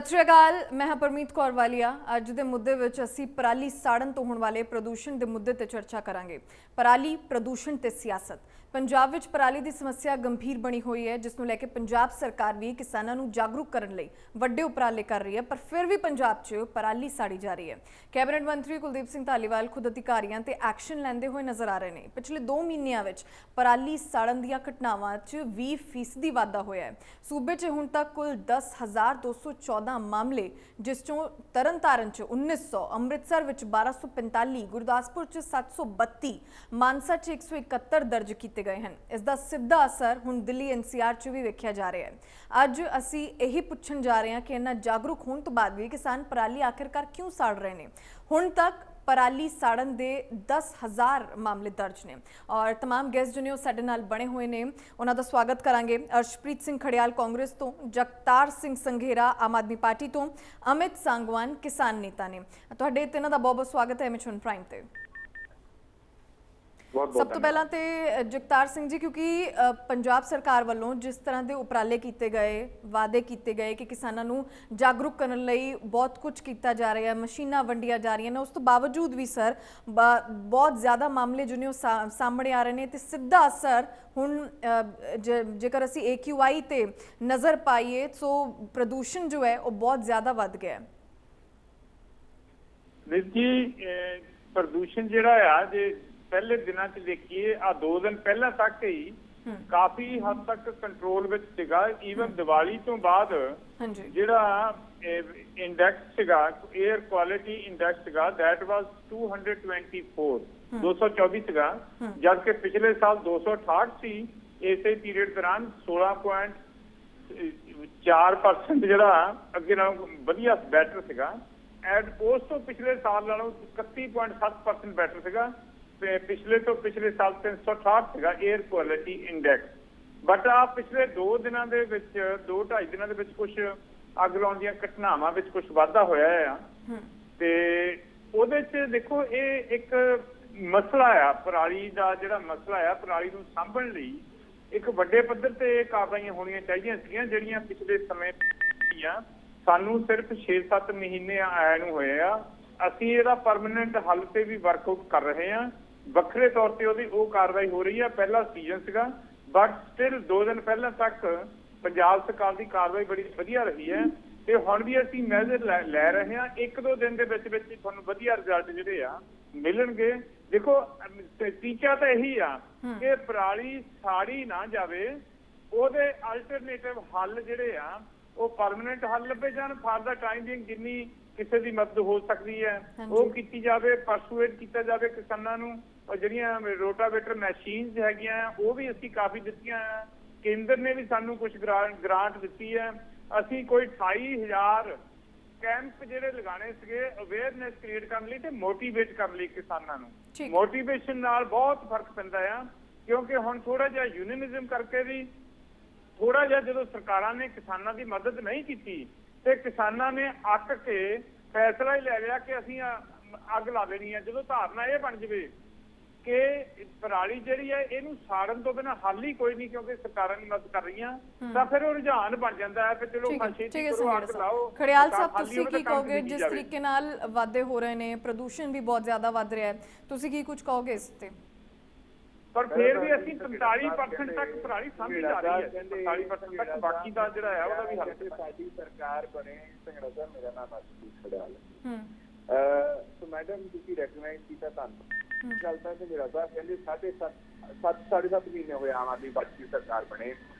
सत श्री अकाल, मैं हाँ परमीत कौर वालिया। अज के मुद्दे विच असीं पराली साड़न तो होने वाले प्रदूषण के मुद्दे ते चर्चा करांगे। पराली, प्रदूषण ते सियासत। पंजाब विच पराली की समस्या गंभीर बनी हुई है, जिसनूं लैके पंजाब सरकार भी किसानां नूं जागरूक करन लई वड्डे उपराले कर रही है, पर फिर भी पंजाब च पराली साड़ी जा रही है। कैबिनेट मंत्री कुलदीप सिंह धालीवाल खुद अधिकारियों ते एक्शन लैंदे हुए नज़र आ रहे हैं। पिछले 2 महीनों में पराली साड़न दीयां घटनावां च 20% वाधा होया है। सूबे च हुण तक कुल 10,214 मामले, जिस चों तरनतारन च 1900, अमृतसर विच 1245, गुरदासपुर च 732, मानसा च 171 दर्ज किए गए हैं। इसका सीधा असर हुण दिल्ली NCR च भी वेख्या जा रहा है। अज असी यही पुछण जा रहे हैं कि इन्ना जागरूक होने तो बाद भी किसान पराली आखिरकार क्यों साड़ रहे हैं। हुण तक पराली साड़न दे 10,000 मामले दर्ज ने और तमाम गैस जो ने साडे नाल बने हुए ने, उन्हां दा स्वागत करांगे। अर्शप्रीत सिंह खड़ियाल कांग्रेस तो, जगतार सिंह संघेरा आम आदमी पार्टी तो, अमित सांगवान किसान नेता ने। तुहाडे तिन्हां दा बहुत बहुत स्वागत है मिशन प्राइम ते। सब तो पहला तो जगतार सिंह जी, क्योंकि पंजाब सरकार वालों जिस तरह के उपराले किए गए, वादे किए गए कि किसानों नूं जागरूक करने लई बहुत कुछ किया जा रहा है, मशीनां वंडिया जा रही हैं, उस तो बावजूद भी सर बहुत ज़्यादा मामले जो ने सामने आ रहे हैं तो सीधा असर हुण जेकर असी AQI ते नज़र पाइए तो प्रदूषण जो है वो बहुत ज़्यादा वध गया है। जी प्रदूषण जिहड़ा जे पहले दिनों च देखिए, 2 दिन पहला तक ही काफी हद तक कंट्रोल विच सीगा। ईवन दिवाली तो बाद जिहड़ा इंडैक्स सीगा, एयर क्वालिटी इंडैक्स सीगा, दैट वाज 224 224 सीगा, जबकि पिछले साल 268 सी। इसे पीरियड दौरान 16.4% जिहड़ा अगे नालों वधिया बैटर सीगा। एंड उस तो पिछले साल नालों 31.7% बैटर सीगा। पिछले तो पिछले साल 368 सीगा एयर क्वालिटी इंडैक्स। बट आ पिछले 2 दिनों के 2-2.5 दिनों के कुछ अग लाउण दीयां घटनावां विच कुछ वाधा होया है। ते ओहदे च देखो ये एक मसला आ, पराली का जिहड़ा मसला आ, पराली नूं सांभण लई एक वड्डे पद्धर ते कार्रवाइयां होणीਆਂ ਚਾਹੀਦੀਆਂ ਸੀਗੀਆਂ, ਜਿਹੜੀਆਂ पिछले समय सानू सिर्फ 6-7 महीने आए नूं होए आ। ਅਸੀਂ ਇਹਦਾ परमानेंट हल से भी वर्कआउट कर रहे हैं। ਵੱਖਰੇ तौर पर ਉਹਦੀ ਉਹ कार्रवाई हो रही है। पहला सीजन ਸੀਗਾ, बट स्टिल 2 दिन पहले तक पंजाब सरकार की कार्रवाई बड़ी वधिया रही है। तो हुण भी ਅਸੀਂ मेजर लै रहे हैं। 1-2 दिन के विच ਤੁਹਾਨੂੰ वधिया रिजल्ट ਜਿਹੜੇ आ मिलणगे। देखो टीचा तो यही आ कि पराली साड़ी ना जावे, ਉਹਦੇ अल्टरनेटिव हल ਜਿਹੜੇ आ वो परमानेंट हल ਲੱਭੇ ਜਾਣ। फॉर द टाइम बीइंग जिन्नी ਕਿਸੇ ਦੀ ਮਦਦ ਹੋ ਸਕਦੀ ਹੈ ਉਹ ਕੀਤੀ ਜਾਵੇ, ਪਰਸੂਏਟ ਕੀਤਾ ਜਾਵੇ ਕਿਸਾਨਾਂ ਨੂੰ। और ਜਿਹੜੀਆਂ ਰੋਟਾਵੇਟਰ ਮਸ਼ੀਨਸ ਹੈਗੀਆਂ ਉਹ ਵੀ ਅਸੀਂ ਕਾਫੀ ਦਿੱਤੀਆਂ ਆ। ਕੇਂਦਰ ਨੇ ਵੀ ਸਾਨੂੰ ਕੁਝ ਗ੍ਰਾਂਟ ਦਿੱਤੀ ਹੈ। ਅਸੀਂ ਕੋਈ 28,000 ਕੈਂਪ ਜਿਹੜੇ ਲਗਾਣੇ ਸੀਗੇ ਅਵੇਅਰਨੈਸ ਕ੍ਰੀਏਟ ਕਰਨ ਲਈ ਤੇ ਮੋਟੀਵੇਟ ਕਰਨ ਲਈ ਕਿਸਾਨਾਂ ਨੂੰ। ਮੋਟੀਵੇਸ਼ਨ ਨਾਲ ਬਹੁਤ ਫਰਕ ਪੈਂਦਾ ਆ, ਕਿਉਂਕਿ ਹੁਣ ਥੋੜਾ ਜਿਹਾ ਯੂਨੀਨਿਜ਼ਮ ਕਰਕੇ ਵੀ ਥੋੜਾ ਜਿਹਾ ਜਦੋਂ ਸਰਕਾਰਾਂ ਨੇ ਕਿਸਾਨਾਂ ਦੀ ਮਦਦ ਨਹੀਂ ਕੀਤੀ ਤੇ ਕਿਸਾਨਾਂ ਨੇ ਅੱਕ ਕੇ ਫੈਸਲਾ ਹੀ ਲੈ ਲਿਆ ਕਿ ਅਸੀਂ ਅੱਗ ਲਾ ਦੇਣੀ ਹੈ। ਜਦੋਂ ਧਾਰਨਾ ਇਹ ਬਣ ਜਵੇ ਕਿ ਪਰਾਲੀ ਜਿਹੜੀ ਹੈ ਇਹਨੂੰ ਸਾੜਨ ਤੋਂ ਬਿਨਾਂ ਹੱਲ ਹੀ ਕੋਈ ਨਹੀਂ, ਕਿਉਂਕਿ ਸਰਕਾਰਾਂ ਦੀ ਮਦਦ ਕਰ ਰਹੀਆਂ, ਤਾਂ ਫਿਰ ਉਹ ਰੁਝਾਨ ਬਣ ਜਾਂਦਾ ਹੈ ਕਿ ਚਲੋ ਛੇਤੀ ਕਰੋ, ਅੱਗ ਲਾਓ। ਖੜਿਆਲ ਸਾਹਿਬ, ਤੁਸੀਂ ਕੀ ਕਹੋਗੇ ਜਿਸ ਤਰੀਕੇ ਨਾਲ ਵਾਧੇ ਹੋ ਰਹੇ ਨੇ, ਪ੍ਰਦੂਸ਼ਣ ਵੀ ਬਹੁਤ ਜ਼ਿਆਦਾ ਵੱਧ ਰਿਹਾ ਹੈ, ਤੁਸੀਂ ਕੀ ਕੁਝ ਕਹੋਗੇ ਇਸ ਤੇ? पर फिर भी ਅਸੀਂ 45% ਤੱਕ ਪਰਾਲੀ ਸਾਂਭੀ ਜਾ ਰਹੀ ਹੈ। 45% ਤੱਕ ਬਾਕੀ ਦਾ ਜਿਹੜਾ ਹੈ ਉਹਦਾ ਵੀ ਹੱਲ। ਸਾਡੀ ਸਰਕਾਰ ਬਣੇ ਸੰਘੜਾ ਸਾਹਿਬ, ਮੇਰਾ ਨਾਮ ਅਰਸ਼ਪ੍ਰੀਤ ਖੜਿਆਲ ਹੈ। ਸੋ ਮੈਡਮ ਤੁਸੀਂ ਰੈਕਗਨਾਈਜ਼ ਕੀਤਾ, ਧੰਨਵਾਦ। ਗੱਲ ਤਾਂ ਮੇਰਾ ਸਾਹਿਬ ਕਹਿੰਦੇ 7.5 ਮਹੀਨੇ ਹੋਏ ਆਮ ਆਦਮੀ ਪਾਰਟੀ ਦੀ ਸਰਕਾਰ ਬਣੇ।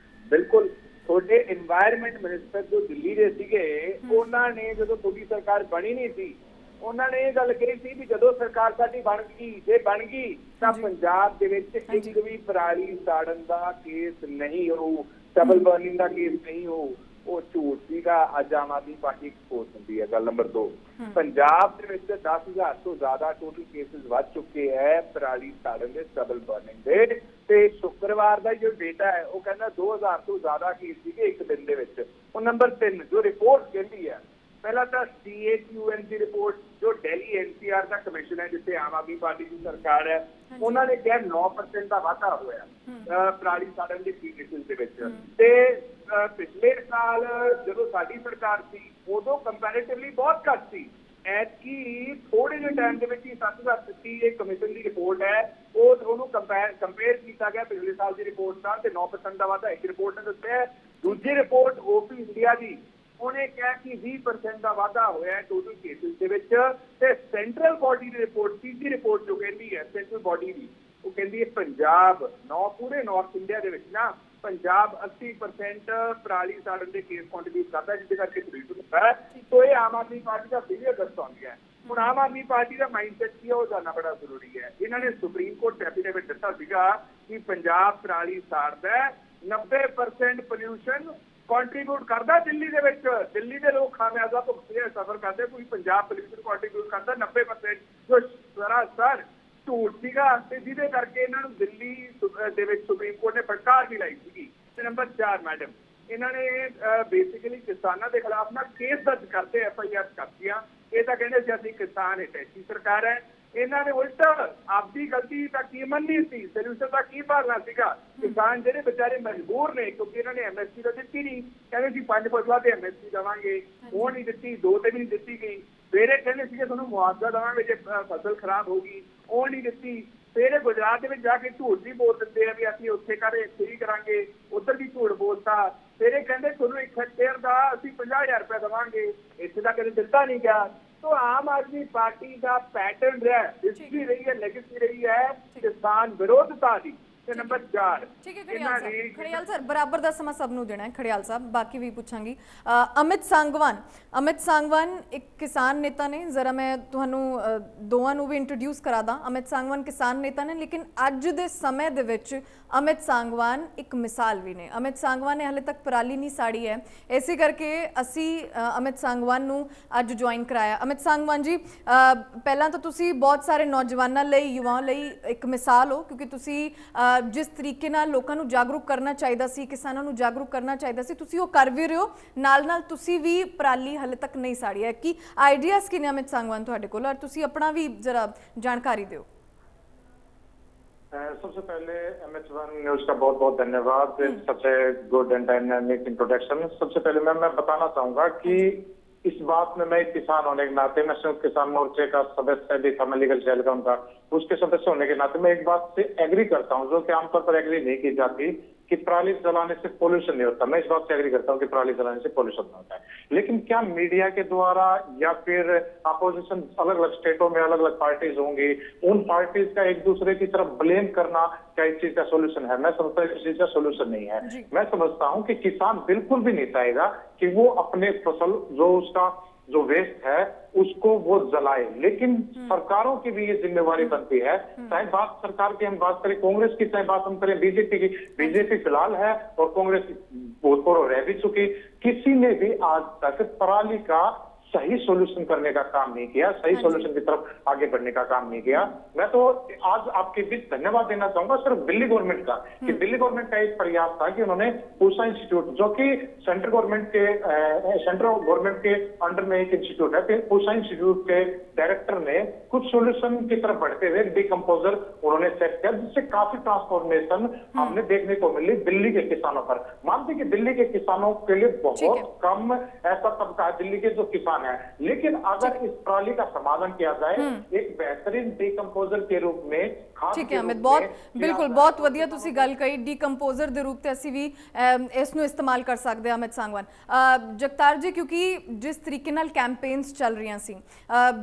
ਬਿਲਕੁਲ ਤੁਹਾਡੇ ਇਨਵਾਇਰਨਮੈਂਟ ਮਿਨਿਸਟਰ ਜੋ ਦਿੱਲੀ ਦੇ ਸੀਗੇ, ਉਹਨਾਂ ਨੇ ਜਦੋਂ ਤੁਹਾਡੀ ਸਰਕਾਰ ਬਣੀ ਨਹੀਂ ਸੀ, ਉਹਨਾਂ ਨੇ ਇਹ ਗੱਲ ਕਹੀ ਸੀ ਵੀ ਜਦੋਂ ਸਰਕਾਰ ਸਾਡੀ ਬਣ ਗਈ, ਜੇ ਬਣ ਗਈ ਤਾਂ ਪੰਜਾਬ ਦੇ ਵਿੱਚ ਇੱਕ ਵੀ ਪਰਾਲੀ ਸਾੜਨ ਦਾ ਕੇਸ ਨਹੀਂ ਹੋਊ, ਡਬਲ ਬਰਨਿੰਗ ਦਾ ਕੇਸ ਨਹੀਂ ਹੋਊ। ਉਹ ਝੂਠ ਸੀਗਾ। ਅੱਜ ਆਮ ਆਦਮੀ ਪਾਰਟੀ ਐਕਸਪੋਜ਼ ਹੁੰਦੀ ਹੈ। ਗੱਲ ਨੰਬਰ 2, ਪੰਜਾਬ ਦੇ ਵਿੱਚ 10,000 ਤੋਂ ਜ਼ਿਆਦਾ ਟੋਟਲ ਕੇਸਿਸ ਵੱਧ ਚੁੱਕੇ ਹੈ ਪਰਾਲੀ ਸਾੜਨ ਦੇ, ਡਬਲ ਬਰਨਿੰਗ ਦੇ। ਤੇ ਸ਼ੁੱਕਰਵਾਰ ਦਾ ਜੋ ਡੇਟਾ ਹੈ ਉਹ ਕਹਿੰਦਾ 2,000 ਤੋਂ ਜ਼ਿਆਦਾ ਕੇਸ ਸੀਗੇ ਇੱਕ ਦਿਨ ਦੇ ਵਿੱਚ। ਉਹ ਨੰਬਰ 3 ਜੋ ਰਿਪੋਰਟ ਕਹਿੰਦੀ ਹੈ, पहला तो CAQN की रिपोर्ट जो दिल्ली NCR का कमिशन है जिससे आम आदमी पार्टी की सरकार है, उन्होंने कहा 9% का वाधा होया पराली साड़न के केसेस दे विच। ते ਪਿਛਲੇ ਸਾਲ ਜਦੋਂ ਸਾਡੀ ਸਰਕਾਰ ਸੀ ਉਦੋਂ ਕੰਪੈਰੀਟਿਵਲੀ ਬਹੁਤ ਘੱਟ ਸੀ। ਐਤਕੀ ਥੋੜੇ ਜਿਹੇ ਟਾਈਮ ਦੇ ਵਿੱਚ ਹੀ 7,080 ਇਹ ਕਮਿਸ਼ਨ ਦੀ ਰਿਪੋਰਟ ਹੈ, ਉਹਨੂੰ ਕੰਪੇਅਰ ਕੀਤਾ ਗਿਆ ਪਿਛਲੇ ਸਾਲ ਦੀ ਰਿਪੋਰਟ ਨਾਲ ਤੇ 9% ਦਾ ਵਾਧਾ ਇੱਕ ਰਿਪੋਰਟ ਨੇ ਦੱਸਿਆ। ਦੂਜੀ ਰਿਪੋਰਟ ਓਪੀ ਇੰਡੀਆ ਦੀ ਉਹਨੇ ਕਿਹਾ ਕਿ 20% ਦਾ ਵਾਧਾ ਹੋਇਆ ਟੋਟਲ ਕੇਸਿਸ ਦੇ ਵਿੱਚ। ਤੇ ਸੈਂਟਰਲ ਬੋਡੀ ਦੀ ਰਿਪੋਰਟ, ਤੀਜੀ ਰਿਪੋਰਟ ਜੋ ਕਹਿੰਦੀ ਹੈ ਸੈਂਟਰਲ ਬੋਡੀ ਦੀ, ਉਹ ਕਹਿੰਦੀ ਹੈ ਪੰਜਾਬ ਪੂਰੇ ਨਾਰਥ ਇੰਡੀਆ ਦੇ ਵਿੱਚ ਨਾ ਪੰਜਾਬ 80% ਪਰਾਲੀ ਸਾੜਨ ਦੇ ਕੇਸ ਕੰਟਰੀਬਿਊਟ ਕਰਦਾ, ਜਿਹਦੇ ਕਰਕੇ ਪੋਲਿਊਸ਼ਨ ਹੁੰਦਾ ਹੈ। ਸੋ ਇਹ ਆਮ ਆਦਮੀ ਪਾਰਟੀ ਦਾ ਫੇਲਿਅਰ ਦਰਸਾਉਂਦੀ ਹੈ। ਹੁਣ ਆਮ ਆਦਮੀ ਪਾਰਟੀ ਦਾ ਮਾਈਂਡਸੈਟ ਕੀ ਹੈ ਉਹ ਜਾਣਨਾ ਬੜਾ ਜ਼ਰੂਰੀ ਹੈ। ਇਹਨਾਂ ਨੇ ਸੁਪਰੀਮ ਕੋਰਟ ਐਫੀਡੇਵਿਟ ਦਿੱਤਾ ਸੀਗਾ ਕਿ ਪੰਜਾਬ ਪਰਾਲੀ ਸਾੜਦਾ, 90% ਪੋਲਿਊਸ਼ਨ ਕੰਟਰੀਬਿਊਟ ਕਰਦਾ ਦਿੱਲੀ ਦੇ ਵਿੱਚ। ਦਿੱਲੀ ਦੇ ਲੋਕ ਖਾਮਿਆਜ਼ਾ ਭੁਗਤਦੇ ਸਫਰ ਕਰਦੇ, ਕੋਈ ਪੰਜਾਬ ਪੋਲਿਊਸ਼ਨ ਕੰਟਰੀਬਿਊਟ ਕਰਦਾ 90%, ਜੋ ਸਰਾਸਰ ਝੂਠ ਸੀਗਾ ਤੇ ਜਿਹਦੇ ਕਰਕੇ ਇਹਨਾਂ ਨੂੰ ਦਿੱਲੀ ਦੇ ਵਿੱਚ ਸੁਪਰੀਮ ਕੋਰਟ ਨੇ ਫਟਕਾਰ ਵੀ ਲਾਈ ਸੀਗੀ। ਤੇ ਨੰਬਰ 4 ਮੈਡਮ, ਇਹਨਾਂ ਨੇ ਬੇਸਿਕਲੀ ਕਿਸਾਨਾਂ ਦੇ ਖਿਲਾਫ ਨਾ ਕੇਸ ਦਰਜ ਕਰਤੇ, FIR ਕਰਤੀਆਂ। ਇਹ ਤਾਂ ਕਹਿੰਦੇ ਸੀ ਅਸੀਂ ਕਿਸਾਨ ਹਿਤੈਸ਼ੀ ਸਰਕਾਰ ਹੈ। ਇਹਨਾਂ ਨੇ ਉਲਟਾ ਆਪਦੀ ਗਲਤੀ ਤਾਂ ਕੀ ਮੰਨੀ ਸੀ, ਸੋਲੂਸ਼ਨ ਤਾਂ ਕੀ ਭਾਲਣਾ ਸੀਗਾ। ਕਿਸਾਨ ਜਿਹੜੇ ਵਿਚਾਰੇ ਮਜਬੂਰ ਨੇ ਕਿਉਂਕਿ ਇਹਨਾਂ ਨੇ MSP ਤਾਂ ਦਿੱਤੀ ਨਹੀਂ, ਕਹਿੰਦੇ ਸੀ 5 ਫਸਲਾਂ ਤੇ MSP ਦੇਵਾਂਗੇ, ਉਹ ਨਹੀਂ ਦਿੱਤੀ, 2 ਤੇ ਵੀ ਨਹੀਂ ਦਿੱਤੀ ਗਈ। ਫਿਰ ਇਹ ਕਹਿੰਦੇ ਸੀਗੇ ਤੁਹਾਨੂੰ ਮੁਆਵਜ਼ਾ ਦੇਵਾਂਗੇ ਜੇ ਫਸਲ ਖਰਾਬ ਹੋ ਗਈ, ਉਹ ਨਹੀਂ ਦਿੱਤੀ। ਫਿਰ ਇਹ ਗੁਜਰਾਤ ਦੇ ਵਿੱਚ ਜਾ ਕੇ ਝੂਠ ਵੀ ਬੋਲ ਦਿੰਦੇ ਆ ਵੀ ਅਸੀਂ ਉੱਥੇ ਇੱਥੇ ਹੀ ਕਰਾਂਗੇ, ਉੱਧਰ ਵੀ ਝੂਠ ਬੋਲਤਾ। ਫਿਰ ਇਹ ਕਹਿੰਦੇ ਤੁਹਾਨੂੰ 1 ਹੈਕਟੇਅਰ ਦਾ ਅਸੀਂ 50,000 ਰੁਪਏ ਦੇਵਾਂਗੇ, ਇੱਥੇ ਤਾਂ ਕਦੇ ਦਿੱਤਾ ਨਹੀਂ ਗਿਆ। तो आम आदमी पार्टी का पैटर्न रहा है, हिस्ट्री रही है, लेगेसी रही है किसान विरोधता की। नंबर 4 ठीक है खड़ियाल सर बराबर का समा सब देना है। खड़ियाल साहब बाकी भी पूछांगी। अमित सांगवान एक किसान नेता ने, जरा मैं तुहानू दोवां नू भी इंट्रोड्यूस करा दा। अमित सांगवान किसान नेता ने, लेकिन अज दे समय दे विच अमित सांगवान एक मिसाल भी ने। अमित सांगवान ने हाले तक पराली नहीं साड़ी है, इसे करके असी अमित सांगवान नू अज ज्वाइन कराया। अमित सांगवान जी पहला तो तुसी बहुत सारे नौजवानों लई, युवाओं लई एक मिसाल हो, क्योंकि तुसी जिस तरीके नाल लोकां नू जागरूक करना चाहिए सी, किसानों नू जागरूक करना चाहिए सी, तुसी वो कर भी रहे हो। नाल नाल तुसी भी पराली हाले तक नहीं साड़ी है। कि आइडियाज़ कि ने अमित सांगवान तुहाडे कोल, और तुसी अपना भी जरा जानकारी दिओ। सबसे पहले MH1 न्यूज का बहुत बहुत धन्यवाद, सबसे गुड एंड डायनामिक इंट्रोडक्शन। सबसे पहले मैं बताना चाहूंगा कि इस बात में मैं किसान होने के नाते, मैं संयुक्त किसान मोर्चे का सदस्य भी था, मैं लीगल सेल का उनका, उसके सदस्य होने के नाते मैं एक बात से एग्री करता हूं जो कि आमतौर पर एग्री नहीं की जाती, कि पराली जलाने से पोल्यूशन नहीं होता। मैं इस बात से एग्री करता हूं कि पराली जलाने से पोल्यूशन नहीं होता है। लेकिन क्या मीडिया के द्वारा या फिर अपोजिशन अलग अलग स्टेटों में अलग अलग पार्टीज होंगी, उन पार्टीज का एक दूसरे की तरफ ब्लेम करना क्या इस चीज का सोल्यूशन है? मैं समझता हूँ इस चीज का सोल्यूशन नहीं है। मैं समझता हूँ कि किसान बिल्कुल भी नहीं चाहेगा कि वो अपने फसल जो उसका जो वेस्ट है उसको वो जलाए, लेकिन सरकारों की भी ये जिम्मेवारी बनती है। चाहे बात सरकार की हम बात करें, कांग्रेस की चाहे बात हम करें बीजेपी की, बीजेपी फिलहाल है और कांग्रेस भूतपूर्व रह भी चुकी, किसी ने भी आज तक पराली का सही सॉल्यूशन करने का काम नहीं किया, सही सॉल्यूशन की तरफ आगे बढ़ने का काम नहीं किया। मैं तो आज आपके बीच धन्यवाद देना चाहूंगा सिर्फ दिल्ली गवर्नमेंट का, कि दिल्ली गवर्नमेंट का एक प्रयास था कि उन्होंने पूसा इंस्टीट्यूट, जो कि सेंट्रल गवर्नमेंट के अंडर में एक इंस्टीट्यूट है, फिर पूसा इंस्टीट्यूट के डायरेक्टर ने कुछ सॉल्यूशन की तरफ बढ़ते हुए डिकम्पोजर उन्होंने सेट किया, जिससे काफी ट्रांसफॉर्मेशन हमने देखने को मिली दिल्ली के किसानों पर। मानते कि दिल्ली के किसानों के लिए बहुत कम ऐसा तबका है दिल्ली के जो किसान है, लेकिन अगर इस पराली का समाधान किया जाए एक बेहतरीन डिकम्पोजर के रूप में, ठीक है अमित, बहुत बिल्कुल बहुत वधिया तुसी गल कही। डिकम्पोजर दे रूप ते असी भी इस नूं इस्तेमाल कर सकते हैं। अमित सांगवान जगतार जी, क्योंकि जिस तरीके नाल कैंपेन्स चल रही सी,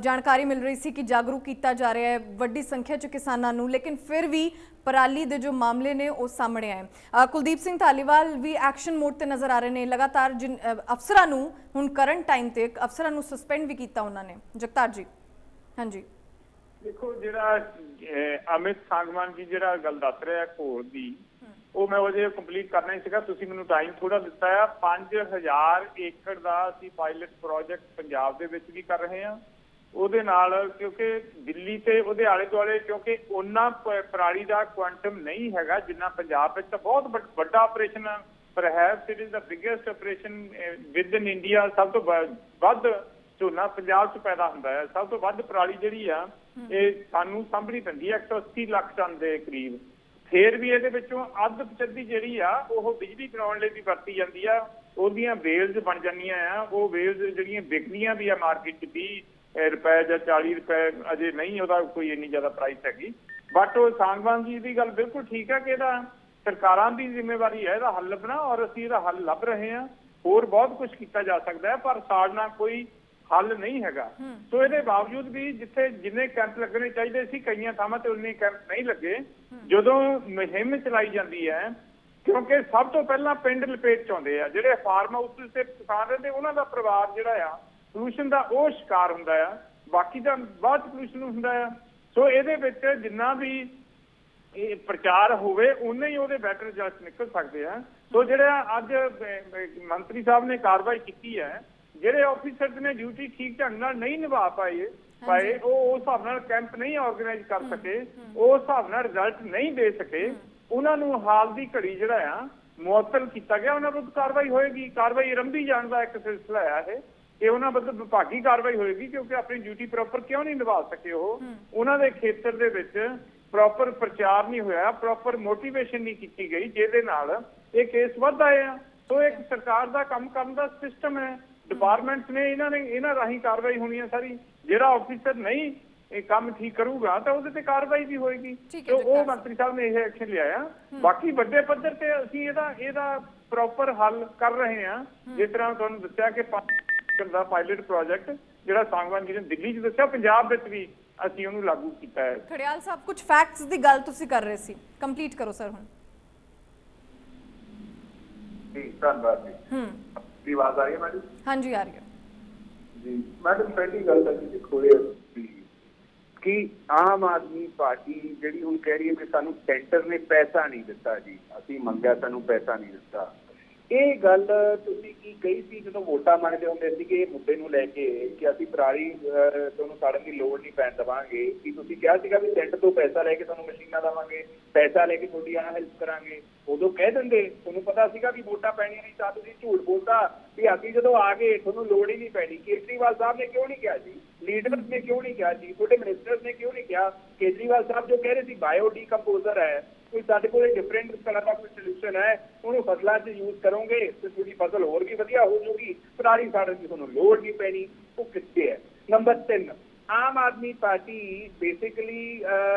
जानकारी मिल रही सी कि जागरूक किया जा रहा है वड्डी संख्या च किसानां नूं, लेकिन फिर भी पराली दे जो मामले ने वो सामने आए। कुलदीप सिंह धालीवाल भी एक्शन मोड ते नज़र आ रहे हैं, लगातार जिन अफसरां नूं हुण करंट टाइम ते अफसरां नूं सस्पेंड भी किया उन्होंने। जगतार जी हाँ जी देखो, जिहड़ा अमित सांगवान जी जिहड़ा गल दस रहा है घोल दी, ਉਹ मैं वो कंप्लीट करना ही सीगा, तुसीं मैनूं टाइम थोड़ा दिता है। 5000 एकड़ का असीं पायलट प्रोजेक्ट पंजाब दे विच भी कर रहे हैं, ਉਹਦੇ ਨਾਲ क्योंकि दिल्ली ਤੇ ਉਹਦੇ ਆਲੇ ਦੁਆਲੇ ਕਿਉਂਕਿ ਉਹਨਾਂ ਪਰਾਲੀ ਦਾ ਕੁਆਂਟਮ ਨਹੀਂ ਹੈਗਾ ਜਿੰਨਾ ਪੰਜਾਬ ਵਿੱਚ। ਤਾਂ ਬਹੁਤ ਵੱਡਾ operation perhaps it is the biggest operation within India. ਸਭ ਤੋਂ ਵੱਧ ਝੋਨਾ ਪੰਜਾਬ 'ਚ ਪੈਦਾ ਹੁੰਦਾ ਹੈ, ਸਭ ਤੋਂ ਵੱਧ ਪਰਾਲੀ ਜਿਹੜੀ ਆ ਇਹ ਸਾਨੂੰ ਸਾਂਭਣੀ ਪੈਂਦੀ ਹੈ 180 ਲੱਖ ਟਨ ਦੇ ਕਰੀਬ। ਫਿਰ ਵੀ ਇਹਦੇ ਵਿੱਚੋਂ ਅੱਧ ਪਚੱਧੀ ਜਿਹੜੀ ਆ ਉਹ ਬਿਜਲੀ ਬਣਾਉਣ ਲਈ ਵੀ ਵਰਤੀ ਜਾਂਦੀ ਆ। ਉਹਦੀਆਂ ਵੇਲਜ਼ ਬਣ ਜਾਂਦੀਆਂ ਆ, ਉਹ ਵੇਲਜ਼ ਜਿਹੜੀਆਂ ਵਿਕਦੀਆਂ ਵੀ ਆ ਮਾਰਕੀਟ 'ਚ 20 ਰੁਪਏ ਜਾਂ 40 ਰੁਪਏ, ਅਜੇ ਨਹੀਂ ਉਹਦਾ ਕੋਈ ਇੰਨੀ ਜ਼ਿਆਦਾ ਪ੍ਰਾਈਸ ਹੈਗੀ। ਬਟ ਉਹ ਸਾਂਗਵਾਨ ਜੀ ਦੀ ਗੱਲ ਬਿਲਕੁਲ ਠੀਕ ਹੈ ਕਿ ਇਹਦਾ ਸਰਕਾਰਾਂ ਦੀ ਜ਼ਿੰਮੇਵਾਰੀ ਹੈ ਇਹਦਾ ਹੱਲ ਲੱਭਣਾ, ਔਰ ਅਸੀਂ ਇਹਦਾ ਹੱਲ ਲੱਭ ਰਹੇ ਹਾਂ। ਹੋਰ ਬਹੁਤ ਕੁਝ ਕੀਤਾ ਜਾ ਸਕਦਾ ਹੈ, ਪਰ ਸਾੜਨਾ ਕੋਈ ਹੱਲ ਨਹੀਂ ਹੈਗਾ। ਸੋ ਇਹਦੇ ਬਾਵਜੂਦ ਵੀ ਜਿੱਥੇ ਜਿੰਨੇ ਕੈਂਪ ਲੱਗਣੇ ਚਾਹੀਦੇ ਸੀ, ਕਈਆਂ ਥਾਵਾਂ ਤੇ ਉਨੇ ਕੈਂਪ ਨਹੀਂ ਲੱਗੇ। ਜਦੋਂ ਮੁਹਿੰਮ ਚਲਾਈ ਜਾਂਦੀ ਹੈ, ਕਿਉਂਕਿ ਸਭ ਤੋਂ ਪਹਿਲਾਂ ਪਿੰਡ ਲਪੇਟ ਚ ਆਉਂਦੇ ਆ, ਜਿਹੜੇ ਫਾਰਮ ਹਾਊਸ ਤੇ ਕਿਸਾਨ ਰਹਿੰਦੇ ਉਹਨਾਂ ਦਾ ਪਰਿਵਾਰ ਜਿਹੜਾ ਆ ਪੋਲੂਸ਼ਨ ਦਾ ਉਹ ਸ਼ਿਕਾਰ ਹੁੰਦਾ ਆ, ਬਾਕੀ ਦਾ ਬਾਅਦ ਪੋਲੂਸ਼ਨ ਹੁੰਦਾ ਆ। ਸੋ ਇਹਦੇ ਵਿੱਚ ਜਿੰਨਾ ਵੀ ਇਹ ਪ੍ਰਚਾਰ ਹੋਵੇ ਉਨੇ ਹੀ ਉਹਦੇ ਬੈਟਰ ਰਿਜ਼ਲਟ ਨਿਕਲ ਸਕਦੇ ਆ। ਸੋ ਜਿਹੜਾ ਅੱਜ ਮੰਤਰੀ ਸਾਹਿਬ ਨੇ ਕਾਰਵਾਈ ਕੀਤੀ ਹੈ, ਜਿਹੜੇ ਆਫੀਸਰਸ ਨੇ ਡਿਊਟੀ ਠੀਕ ਢੰਗ ਨਾਲ ਨਹੀਂ ਨਿਭਾ ਪਾਏ ਉਹ ਉਸ ਹਿਸਾਬ ਨਾਲ ਕੈਂਪ ਨਹੀਂ ਆਰਗੇਨਾਈਜ਼ ਕਰ ਸਕੇ, ਉਸ ਹਿਸਾਬ ਨਾਲ ਰਿਜ਼ਲਟ ਨਹੀਂ ਦੇ ਸਕੇ, ਉਹਨਾਂ ਨੂੰ ਹਾਲ ਦੀ ਘੜੀ ਜਿਹੜਾ ਆ ਮੁਅੱਤਲ ਕੀਤਾ ਗਿਆ। ਉਹਨਾਂ ਵਿਰੁੱਧ ਕਾਰਵਾਈ ਹੋਏਗੀ। ਕਾਰਵਾਈ ਆਰੰਭੀ ਜਾਣ ਦਾ ਇੱਕ ਸਿਲਸਿਲਾ ਆ ਇਹ ਕਿ ਉਹਨਾਂ ਵਿਰੁੱਧ ਵਿਭਾਗੀ ਕਾਰਵਾਈ ਹੋਏਗੀ, ਕਿਉਂਕਿ ਆਪਣੀ ਡਿਊਟੀ ਪ੍ਰੋਪਰ ਕਿਉਂ ਨਹੀਂ ਨਿਭਾ ਸਕੇ। ਉਹਨਾਂ ਦੇ ਖੇਤਰ ਦੇ ਵਿੱਚ ਪ੍ਰੋਪਰ ਪ੍ਰਚਾਰ ਨਹੀਂ ਹੋਇਆ, ਪ੍ਰੋਪਰ ਮੋਟੀਵੇਸ਼ਨ ਨਹੀਂ ਕੀਤੀ ਗਈ, ਜਿਹਦੇ ਨਾਲ ਇਹ ਕੇਸ ਵੱਧ ਆਏ ਆ। ਸੋ ਇੱਕ ਸਰਕਾਰ ਦਾ ਕੰਮ ਕਰਨ ਦਾ ਸਿਸਟਮ ਹੈ, ਡਿਪਾਰਟਮੈਂਟਸ ਨੇ ਇਹਨਾਂ ਰਾਹੀਂ ਕਾਰਵਾਈ ਹੋਣੀ ਹੈ ਸਾਰੀ। ਜਿਹੜਾ ਆਫੀਸਰ ਨਹੀਂ ਇਹ ਕੰਮ ਠੀਕ ਕਰੂਗਾ ਤਾਂ ਉਹਦੇ ਤੇ ਕਾਰਵਾਈ ਵੀ ਹੋਏਗੀ। ਤੇ ਉਹ ਮੰਤਰੀ ਸਾਹਿਬ ਨੇ ਇਹ ਐਕਸ਼ਨ ਲਿਆ ਆ। ਬਾਕੀ ਵੱਡੇ ਪੱਧਰ ਤੇ ਅਸੀਂ ਇਹਦਾ ਪ੍ਰੋਪਰ ਹੱਲ ਕਰ ਰਹੇ ਹਾਂ। ਜਿਸ ਤਰ੍ਹਾਂ ਤੁਹਾਨੂੰ ਦੱਸਿਆ ਕਿ ਦਾ ਪਾਇਲਟ ਪ੍ਰੋਜੈਕਟ ਜਿਹੜਾ ਸਾਂਗਵਾਨ ਜੀ ਨੇ ਦਿੱਲੀ 'ਚ ਦੱਸਿਆ, ਪੰਜਾਬ ਵਿੱਚ ਵੀ ਅਸੀਂ ਉਹਨੂੰ ਲਾਗੂ ਕੀਤਾ ਹੈ। ਖੜਿਆਲ ਸਾਹਿਬ, ਕੁਝ ਫੈਕਟਸ ਦੀ ਗੱਲ ਤੁਸੀਂ ਕਰ ਰਹੇ ਸੀ, ਕੰਪਲੀਟ ਕਰੋ ਸਰ ਹੁਣ। ਜੀ ਧੰਨਵਾਦ ਜੀ। ਦੀ ਆਵਾਜ਼ ਆ ਰਹੀ ਹੈ ਮੈਡਮ? ਹਾਂਜੀ ਆ ਰਹੀ ਹੈ ਜੀ। ਮੈਡਮ ਪਹਿਲੀ ਗੱਲ ਤਾਂ ਜੀ ਦੇਖੋ ਕਿ ਆਮ ਆਦਮੀ ਪਾਰਟੀ ਜਿਹੜੀ ਹੁਣ ਕਹਿ ਰਹੀ ਹੈ ਕਿ ਸਾਨੂੰ ਸੈਂਟਰ ਨੇ ਪੈਸਾ ਨਹੀਂ ਦਿੱਤਾ ਜੀ, ਅਸੀਂ ਮੰਗਿਆ ਸਾਨੂੰ ਪੈਸਾ ਨਹੀਂ ਦਿੱਤਾ। ਇਹ ਗੱਲ ਤੁਸੀਂ ਕੀ ਕਹੀ ਸੀ ਜਦੋਂ ਵੋਟਾਂ ਮੰਗਦੇ ਹੁੰਦੇ ਸੀਗੇ ਇਹ ਮੁੱਦੇ ਨੂੰ ਲੈ ਕੇ ਕਿ ਅਸੀਂ ਪਰਾਲੀ ਤੁਹਾਨੂੰ ਸਾੜਨ ਦੀ ਲੋੜ ਨਹੀਂ ਪੈਣ ਦੇਵਾਂਗੇ, ਕਿ ਤੁਸੀਂ ਕਿਹਾ ਸੀਗਾ ਵੀ ਸੈਂਟਰ ਤੋਂ ਪੈਸਾ ਲੈ ਕੇ ਤੁਹਾਨੂੰ ਮਸ਼ੀਨਾਂ ਦੇਵਾਂਗੇ, ਪੈਸਾ ਲੈ ਕੇ ਤੁਹਾਡੀ ਹੈਲਪ ਕਰਾਂਗੇ। ਉਦੋਂ ਕਹਿ ਦਿੰਦੇ, ਤੁਹਾਨੂੰ ਪਤਾ ਸੀਗਾ ਵੀ ਵੋਟਾਂ ਪੈਣੀਆਂ ਨਹੀਂ ਤਾਂ ਤੁਸੀਂ ਝੂਠ ਬੋਲਦਾ ਵੀ ਅਸੀਂ ਜਦੋਂ ਆ ਗਏ ਤੁਹਾਨੂੰ ਲੋੜ ਹੀ ਨਹੀਂ ਪੈਣੀ। ਕੇਜਰੀਵਾਲ ਸਾਹਿਬ ਨੇ ਕਿਉਂ ਨਹੀਂ ਕਿਹਾ ਜੀ? ਲੀਡਰਸ ਨੇ ਕਿਉਂ ਨਹੀਂ ਕਿਹਾ ਜੀ? ਤੁਹਾਡੇ ਮਿਨਿਸਟਰਸ ਨੇ ਕਿਉਂ ਨਹੀਂ ਕਿਹਾ? ਕੇਜਰੀਵਾਲ ਸਾਹਿਬ ਜੋ ਕਹਿ ਰਹੇ ਸੀ ਬਾਇਓ ਡੀਕੰਪੋਜ਼ਰ ਹੈ, ਕੋਈ ਸਾਡੇ ਕੋਲ ਡਿਫਰੈਂਟ ਤਰ੍ਹਾਂ ਦਾ ਕੋਈ ਸੋਲੂਸ਼ਨ ਹੈ, ਉਹਨੂੰ ਫਸਲਾਂ 'ਚ ਯੂਜ਼ ਕਰੋਗੇ ਤੇ ਤੁਹਾਡੀ ਫਸਲ ਹੋਰ ਵੀ ਵਧੀਆ ਹੋ ਜਾਊਗੀ, ਪਰਾਲੀ ਸਾੜਨ ਦੀ ਤੁਹਾਨੂੰ ਲੋੜ ਨਹੀਂ ਪੈਣੀ। ਉਹ ਕਿੱਥੇ ਹੈ? ਨੰਬਰ 3, ਆਮ ਆਦਮੀ ਪਾਰਟੀ ਬੇਸਿਕਲੀ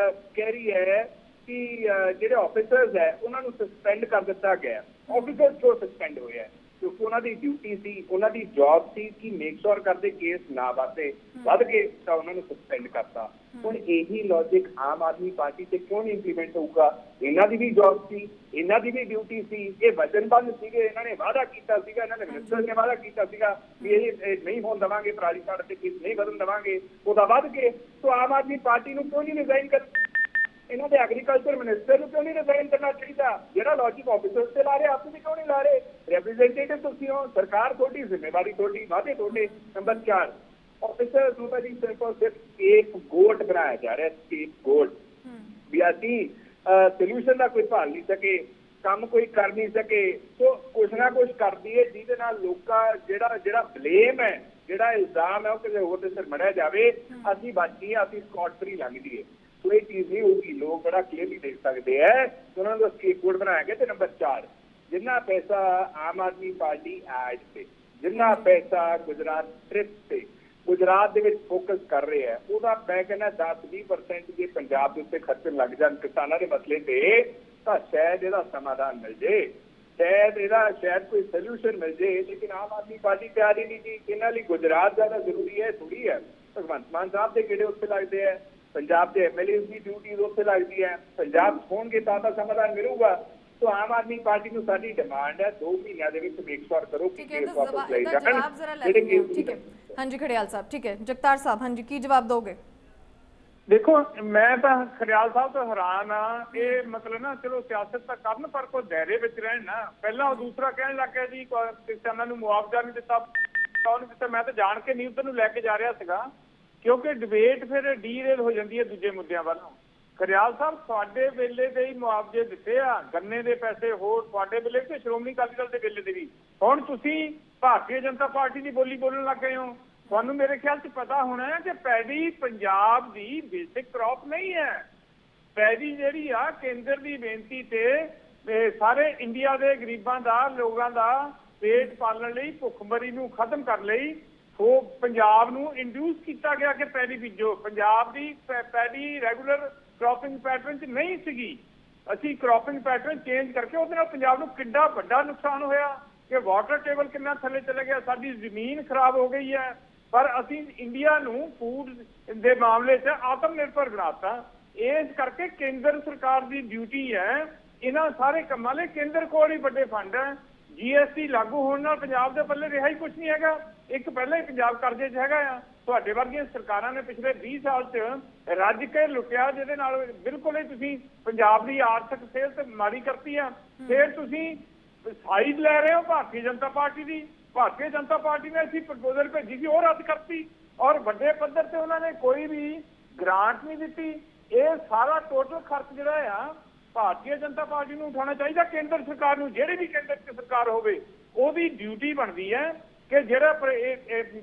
ਕਹਿ ਰਹੀ ਹੈ ਕਿ ਜਿਹੜੇ ਆਫਿਸਰਸ ਹੈ ਉਹਨਾਂ ਨੂੰ ਸਸਪੈਂਡ ਕਰ ਦਿੱਤਾ ਗਿਆ। ਆਫਿਸਰ ਕਿਉਂ ਸਸਪੈਂਡ ਹੋਇਆ? ਕਿਉਂਕਿ ਉਹਨਾਂ ਦੀ ਡਿਊਟੀ ਸੀ, ਉਹਨਾਂ ਦੀ ਜੌਬ ਸੀ ਕਿ ਮੇਕ ਸ਼ੋਰ ਕਰਦੇ ਕੇਸ ਨਾ ਵੱਧ ਗਏ ਤਾਂ ਉਹਨਾਂ ਨੂੰ ਸਸਪੈਂਡ ਕਰਤਾ। ਹੁਣ ਇਹੀ ਲੌਜਿਕ ਆਮ ਆਦਮੀ ਪਾਰਟੀ ਤੇ ਕਿਉਂ ਨਹੀਂ ਇੰਪਲੀਮੈਂਟ ਹੋਊਗਾ? ਇਹਨਾਂ ਦੀ ਵੀ ਜੌਬ ਸੀ, ਇਹਨਾਂ ਦੀ ਵੀ ਡਿਊਟੀ ਸੀ, ਇਹ ਵਚਨਬੱਧ ਸੀਗੇ, ਇਹਨਾਂ ਨੇ ਵਾਅਦਾ ਕੀਤਾ ਸੀਗਾ, ਇਹਨਾਂ ਨੇ ਮਿਨਿਸਟਰ ਨੇ ਵਾਅਦਾ ਕੀਤਾ ਸੀਗਾ ਵੀ ਇਹ ਨਹੀਂ ਹੋਣ ਦੇਵਾਂਗੇ, ਪਰਾਲੀ ਸਾੜ ਤੇ ਕੇਸ ਨਹੀਂ ਵਧਣ ਦੇਵਾਂਗੇ, ਉਹਦਾ ਵੱਧ ਗਏ। ਸੋ ਆਮ ਆਦਮੀ ਪਾਰਟੀ ਨੂੰ ਕਿਉਂ ਨਹੀਂ ਰਿਜ਼ਾਈਨ ਕਰ, ਇਹਨਾਂ ਦੇ ਐਗਰੀਕਲਚਰ ਮਿਨਿਸਟਰ ਨੂੰ ਕਿਉਂ ਨਹੀਂ ਰਿਜ਼ਾਈਨ ਕਰਨਾ ਚਾਹੀਦਾ? ਜਿਹੜਾ ਲੌਜਿਕ ਆਫਿਸਰਸ ਤੇ ਲਾ ਰਹੇ ਆਪ ਵੀ ਕਿਉਂ ਨਹੀਂ ਲਾ ਰਹੇ? ਰਿਪਰੈਜ਼ੈਂਟੇਟਿਵ ਤੁਸੀਂ ਹੋ, ਸਰਕਾਰ ਤੁਹਾਡੀ, ਜ਼ਿੰਮੇਵਾਰੀ ਤੁਹਾਡੀ, ਵਾਅਦੇ ਤੁਹਾਡੇ। ਨੰਬਰ 4, ਆਫਿਸਰਸ ਨੂੰ ਤਾਂ ਜੀ ਸਿਰਫ ਇੱਕ ਗੋਟ ਬਣਾਇਆ ਜਾ ਰਿਹਾ, ਇੱਕ ਗੋਟ ਵੀ ਅਸੀਂ ਸੋਲੂਸ਼ਨ ਦਾ ਕੋਈ ਭਾਲ ਨਹੀਂ ਸਕੇ, ਕੰਮ ਕੋਈ ਕਰ ਨਹੀਂ ਸਕੇ। ਸੋ ਕੁਛ ਨਾ ਕੁਛ ਕਰਦੀ ਹੈ ਜਿਹਦੇ ਨਾਲ ਲੋਕਾਂ ਜਿਹੜਾ ਬਲੇਮ ਹੈ, ਜਿਹੜਾ ਇਲਜ਼ਾਮ ਹੈ ਉਹ ਕਿਸੇ ਹੋਰ ਦੇ ਸਿਰ ਮੜਿਆ ਜਾਵੇ, ਅਸੀਂ ਬਚ ਗਏ, ਅਸੀਂ ਸਕਾਟ ਫਰੀ ਲੰਘ ਜਾਈਏ। ਸੋ ਇਹ ਚੀਜ਼ ਨਹੀਂ ਹੋਊਗੀ। ਲੋਕ ਬੜਾ ਕਲੀਅਰਲੀ ਦੇਖ ਸਕਦੇ ਹੈ ਕਿ ਉਹਨਾਂ ਨੂੰ ਸਕੇਪ ਬੋਰਡ ਬਣਾਇਆ ਗਿਆ। ਤੇ ਨੰਬਰ 4, ਜਿੰਨਾ ਪੈਸਾ ਆਮ ਆਦਮੀ ਪਾਰਟੀ ਐਡ ਤੇ, ਜਿੰਨਾ ਪੈਸਾ ਗੁਜਰਾਤ ਟ੍ਰਿਪ ਤੇ, ਗੁਜਰਾਤ ਦੇ ਵਿੱਚ ਫੋਕਸ ਕਰ ਰਹੇ ਹੈ, ਉਹਦਾ ਮੈਂ ਕਹਿੰਦਾ 10-20% ਜੇ ਪੰਜਾਬ ਦੇ ਉੱਤੇ ਖਰਚਣ ਲੱਗ ਜਾਣ ਕਿਸਾਨਾਂ ਦੇ ਮਸਲੇ ਤੇ ਤਾਂ ਸ਼ਾਇਦ ਇਹਦਾ ਸਮਾਧਾਨ ਮਿਲ ਜੇ, ਸ਼ਾਇਦ ਕੋਈ ਸੋਲੂਸ਼ਨ ਮਿਲ ਜੇ। ਲੇਕਿਨ ਆਮ ਆਦਮੀ ਪਾਰਟੀ ਤਿਆਰ ਹੀ ਨਹੀਂ ਜੀ। ਇਹਨਾਂ ਲਈ ਗੁਜਰਾਤ ਜ਼ਿਆਦਾ ਜ਼ਰੂਰੀ ਹੈ ਥੋੜੀ ਹੈ। ਭਗਵੰਤ ਮਾਨ ਸਾਹਿਬ ਦੇ ਕਿਹੜੇ ਉੱਥੇ ਲੱਗਦੇ ਹੈ, ਪੰਜਾਬ ਦੇ MLA ਦੀ ਡਿਊਟੀ ਉੱਥੇ ਲੱਗਦੀ ਹੈ। ਪੰਜਾਬ ਹੋਣਗੇ ਤਾਂ ਸਮਾਧਾਨ ਮਿਲੂਗਾ। तो आम आदमी पार्टी ਨੂੰ ਸਾਡੀ ਡਿਮਾਂਡ ਹੈ 2 ਮਹੀਨਿਆਂ ਦੇ ਵਿੱਚ ਮੇਕ ਸ਼ੋਰ ਕਰੋ ਕਿ ਕੇਸ ਵਾਪਸ ਲਈ ਜਾਣ। ਠੀਕ ਹੈ ਹਾਂਜੀ ਖੜਿਆਲ ਸਾਹਿਬ, ਠੀਕ ਹੈ ਜਗਤਾਰ ਸਾਹਿਬ, ਹਾਂਜੀ ਕੀ ਜਵਾਬ ਦੋਗੇ? ਦੇਖੋ ਮੈਂ ਤਾਂ ਖੜਿਆਲ ਸਾਹਿਬ ਤੋਂ ਹੈਰਾਨ ਆ। ਇਹ ਮਤਲਬ ਨਾ ਚਲੋ ਸਿਆਸਤ ਤਾਂ ਕਰਨ ਪਰ ਕੋਈ ਦਾਇਰੇ ਵਿੱਚ ਰਹਿਣ ਨਾ। ਪਹਿਲਾਂ ਉਹ ਦੂਸਰਾ ਕਹਿਣ ਲੱਗ ਗਿਆ ਜੀ ਕਿਸਾਨਾਂ ਨੂੰ ਮੁਆਵਜ਼ਾ ਨਹੀਂ ਦਿੱਤਾ, ਕੌਣ ਦਿੱਤਾ? ਮੈਂ ਤਾਂ ਜਾਣ ਕੇ ਨਹੀਂ ਉੱਧਰ ਨੂੰ ਲੈ ਕੇ ਜਾ ਰਿਹਾ ਸੀਗਾ ਕਿਉਂਕਿ ਡਿਬੇਟ ਫਿਰ ਡੀਰੇਲ ਹੋ ਜਾਂਦੀ ਹੈ ਦੂਜੇ ਮੁੱਦਿਆਂ ਵੱਲੋਂ। ਖੜਿਆਲ ਸਾਹਿਬ ਤੁਹਾਡੇ ਵੇਲੇ ਦੇ ਹੀ ਮੁਆਵਜ਼ੇ ਦਿੱਤੇ ਆ, ਗੰਨੇ ਦੇ ਪੈਸੇ ਹੋਰ ਤੁਹਾਡੇ ਵੇਲੇ ਤੇ ਸ਼੍ਰੋਮਣੀ ਅਕਾਲੀ ਦਲ ਦੇ ਵੇਲੇ ਦੇ ਵੀ। ਹੁਣ ਤੁਸੀਂ ਭਾਰਤੀ ਜਨਤਾ ਪਾਰਟੀ ਦੀ ਬੋਲੀ ਬੋਲਣ ਲੱਗ ਗਏ ਹੋ। ਤੁਹਾਨੂੰ ਮੇਰੇ ਖਿਆਲ 'ਚ ਪਤਾ ਹੋਣਾ ਹੈ ਕਿ ਪੈਡੀ ਪੰਜਾਬ ਦੀ ਬੇਸਿਕ ਕ੍ਰੌਪ ਨਹੀਂ ਹੈ। ਪੈਰੀ ਜਿਹੜੀ ਆ ਕੇਂਦਰ ਦੀ ਬੇਨਤੀ ਤੇ ਸਾਰੇ ਇੰਡੀਆ ਦੇ ਗਰੀਬਾਂ ਦਾ ਲੋਕਾਂ ਦਾ ਪੇਟ ਪਾਲਣ ਲਈ ਭੁੱਖਮਰੀ ਨੂੰ ਖਤਮ ਕਰਨ ਲਈ ਉਹ ਪੰਜਾਬ ਨੂੰ ਇੰਡਿਊਸ ਕੀਤਾ ਗਿਆ ਕਿ ਪੈਰੀ ਬੀਜੋ। ਪੰਜਾਬ ਦੀ ਪੈਰੀ ਰੈਗੂਲਰ ਕ੍ਰੌਪਿੰਗ ਪੈਟਰਨ 'ਚ ਨਹੀਂ ਸੀਗੀ। ਅਸੀਂ ਕ੍ਰੌਪਿੰਗ ਪੈਟਰਨ ਚੇਂਜ ਕਰਕੇ ਉਹਦੇ ਨਾਲ ਪੰਜਾਬ ਨੂੰ ਕਿੰਨਾ ਵੱਡਾ ਨੁਕਸਾਨ ਹੋਇਆ ਕਿ ਵਾਟਰ ਟੇਬਲ ਕਿੰਨਾ ਥੱਲੇ ਚਲੇ ਗਿਆ, ਸਾਡੀ ਜ਼ਮੀਨ ਖਰਾਬ ਹੋ ਗਈ ਹੈ। ਪਰ ਅਸੀਂ ਇੰਡੀਆ ਨੂੰ ਫੂਡ ਦੇ ਮਾਮਲੇ 'ਚ ਆਤਮ ਨਿਰਭਰ ਬਣਾਤਾ। ਇਸ ਕਰਕੇ ਕੇਂਦਰ ਸਰਕਾਰ ਦੀ ਡਿਊਟੀ ਹੈ ਇਹਨਾਂ ਸਾਰੇ ਕੰਮਾਂ ਲਈ। ਕੇਂਦਰ ਕੋਲ ਹੀ ਵੱਡੇ ਫੰਡ ਹੈ। GST ਲਾਗੂ ਹੋਣ ਨਾਲ ਪੰਜਾਬ ਦੇ ਪੱਲੇ ਰਿਹਾ ਹੀ ਕੁਝ ਨਹੀਂ ਹੈਗਾ। ਇੱਕ ਪਹਿਲਾਂ ਹੀ ਪੰਜਾਬ ਕਰਜ਼ੇ 'ਚ ਹੈਗਾ ਆ। ਤੁਹਾਡੇ ਵਰਗੀਆਂ ਸਰਕਾਰਾਂ ਨੇ ਪਿਛਲੇ 20 ਸਾਲ 'ਚ ਰੱਜ ਕੇ ਲੁੱਟਿਆ, ਜਿਹਦੇ ਨਾਲ ਬਿਲਕੁਲ ਹੀ ਤੁਸੀਂ ਪੰਜਾਬ ਦੀ ਆਰਥਿਕ ਸਿਹਤ ਮਾੜੀ ਕਰਤੀ ਆ। ਫਿਰ ਤੁਸੀਂ ਸਾਈਡ ਲੈ ਰਹੇ ਹੋ ਭਾਰਤੀ ਜਨਤਾ ਪਾਰਟੀ ਦੀ। ਭਾਰਤੀ ਜਨਤਾ ਪਾਰਟੀ ਨੇ ਅਸੀਂ ਪ੍ਰਪੋਜ਼ਲ ਭੇਜੀ ਸੀ, ਉਹ ਰੱਦ ਕਰਤੀ ਔਰ ਵੱਡੇ ਪੱਧਰ ਤੇ ਉਹਨਾਂ ਨੇ ਕੋਈ ਵੀ ਗ੍ਰਾਂਟ ਨਹੀਂ ਦਿੱਤੀ। ਇਹ ਸਾਰਾ ਟੋਟਲ ਖਰਚ ਜਿਹੜਾ ਆ ਭਾਰਤੀ ਜਨਤਾ ਪਾਰਟੀ ਨੂੰ ਉਠਾਉਣਾ ਚਾਹੀਦਾ। ਕੇਂਦਰ ਸਰਕਾਰ ਨੂੰ, ਜਿਹੜੀ ਵੀ ਕੇਂਦਰ 'ਚ ਸਰਕਾਰ ਹੋਵੇ, ਉਹਦੀ ਡਿਊਟੀ ਬਣਦੀ ਹੈ ਕਿ ਜਿਹੜਾ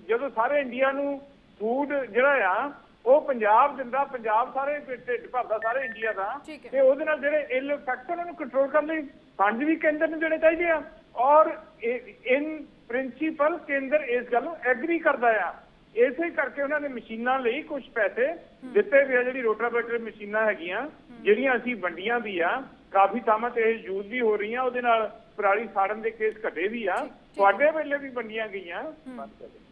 ਜਦੋਂ ਸਾਰੇ ਇੰਡੀਆ ਨੂੰ ਫੂਡ ਜਿਹੜਾ ਆ ਉਹ ਪੰਜਾਬ ਦਿੰਦਾ, ਪੰਜਾਬ ਸਾਰੇ ਢਿੱਡ ਭਰਦਾ ਸਾਰੇ ਇੰਡੀਆ ਦਾ, ਤੇ ਉਹਦੇ ਨਾਲ ਜਿਹੜੇ ਇਲ ਇਫੈਕਟ ਉਹਨਾਂ ਨੂੰ ਕੰਟਰੋਲ ਕਰਨ ਲਈ ਫੰਡ ਵੀ ਕੇਂਦਰ ਨੂੰ ਦੇਣੇ ਚਾਹੀਦੇ ਆ। ਔਰ ਇਨ ਪ੍ਰਿੰਸੀਪਲ ਕੇਂਦਰ ਇਸ ਗੱਲ ਨੂੰ ਐਗਰੀ ਕਰਦਾ ਆ। ਇਸੇ ਕਰਕੇ ਉਹਨਾਂ ਨੇ ਮਸ਼ੀਨਾਂ ਲਈ ਕੁਝ ਪੈਸੇ ਦਿੱਤੇ ਵੀ ਆ। ਜਿਹੜੀ ਰੋਟਾਵੇਟਰ ਮਸ਼ੀਨਾਂ ਹੈਗੀਆਂ ਜਿਹੜੀਆਂ ਅਸੀਂ ਵੰਡੀਆਂ ਵੀ ਆ, ਕਾਫੀ ਥਾਵਾਂ ਤੇ ਇਹ ਯੂਜ਼ ਵੀ ਹੋ ਰਹੀਆਂ। ਉਹਦੇ ਨਾਲ ਪਰਾਲੀ ਸਾੜਨ ਦੇ ਕੇਸ ਘਟੇ ਵੀ ਆ, ਤੁਹਾਡੇ ਵੇਲੇ ਵੀ ਵੰਡੀਆਂ ਗਈਆਂ।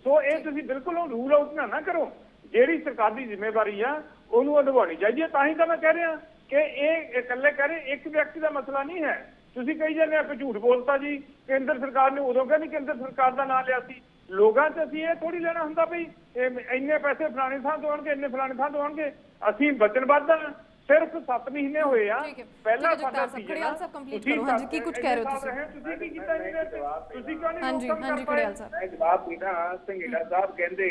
ਸੋ ਇਹ ਤੁਸੀਂ ਬਿਲਕੁਲ ਰੂਲ ਆਊਟ ਨਾ ਕਰੋ। ਜਿਹੜੀ ਸਰਕਾਰ ਦੀ ਜ਼ਿੰਮੇਵਾਰੀ ਆ ਉਹਨੂੰ ਨਿਭਾਉਣੀ ਚਾਹੀਦੀ ਹੈ। ਤਾਂ ਹੀ ਤਾਂ ਮੈਂ ਕਹਿ ਰਿਹਾ ਕਿ ਇਹ ਇਕੱਲੇ ਕਹਿ ਰਹੇ ਇੱਕ ਵਿਅਕਤੀ ਦਾ ਮਸਲਾ ਨਹੀਂ ਹੈ। ਤੁਸੀਂ ਕਹੀ ਜਾਂਦੇ ਆ ਝੂਠ ਬੋਲਤਾ ਜੀ, ਕੇਂਦਰ ਸਰਕਾਰ ਨੇ ਉਦੋਂ ਕਹਿੰਦੀ ਕੇਂਦਰ ਸਰਕਾਰ ਦਾ ਨਾਂ ਲਿਆ ਸੀ। ਲੋਕਾਂ 'ਚ ਅਸੀਂ ਇਹ ਥੋੜੀ ਲੈਣਾ ਹੁੰਦਾ ਵੀ ਇੰਨੇ ਪੈਸੇ ਫਲਾਣੇ ਥਾਂ ਤੋਂ ਆਉਣਗੇ, ਇੰਨੇ ਫਲਾਣੇ ਥਾਂ ਤੋਂ ਆਉਣਗੇ। ਅਸੀਂ ਵਚਨਬੱਧ ਹਾਂ। ਸਿਰਫ 7 ਮਹੀਨੇ ਹੋਏ ਆ। ਪਹਿਲਾਂ ਸਾਡਾ ਖੜਿਆਲ ਸਾਹਿਬ ਕੰਪਲੀਟ ਕਰੋ। ਹਾਂਜੀ, ਕੀ ਕੁਝ ਕਹਿ ਰਹੇ ਹੋ ਤੁਸੀਂ ਕੀ ਕੀਤਾ ਇਹਦੇ ਵਿੱਚ? ਤੁਸੀਂ ਕਿਉਂ ਨਹੀਂ ਹਾਂਜੀ ਖੜਿਆਲ ਸਾਹਿਬ ਮੈਂ ਜਵਾਬ ਦੇਣਾ। ਸੰਘੇੜਾ ਸਾਹਿਬ ਕਹਿੰਦੇ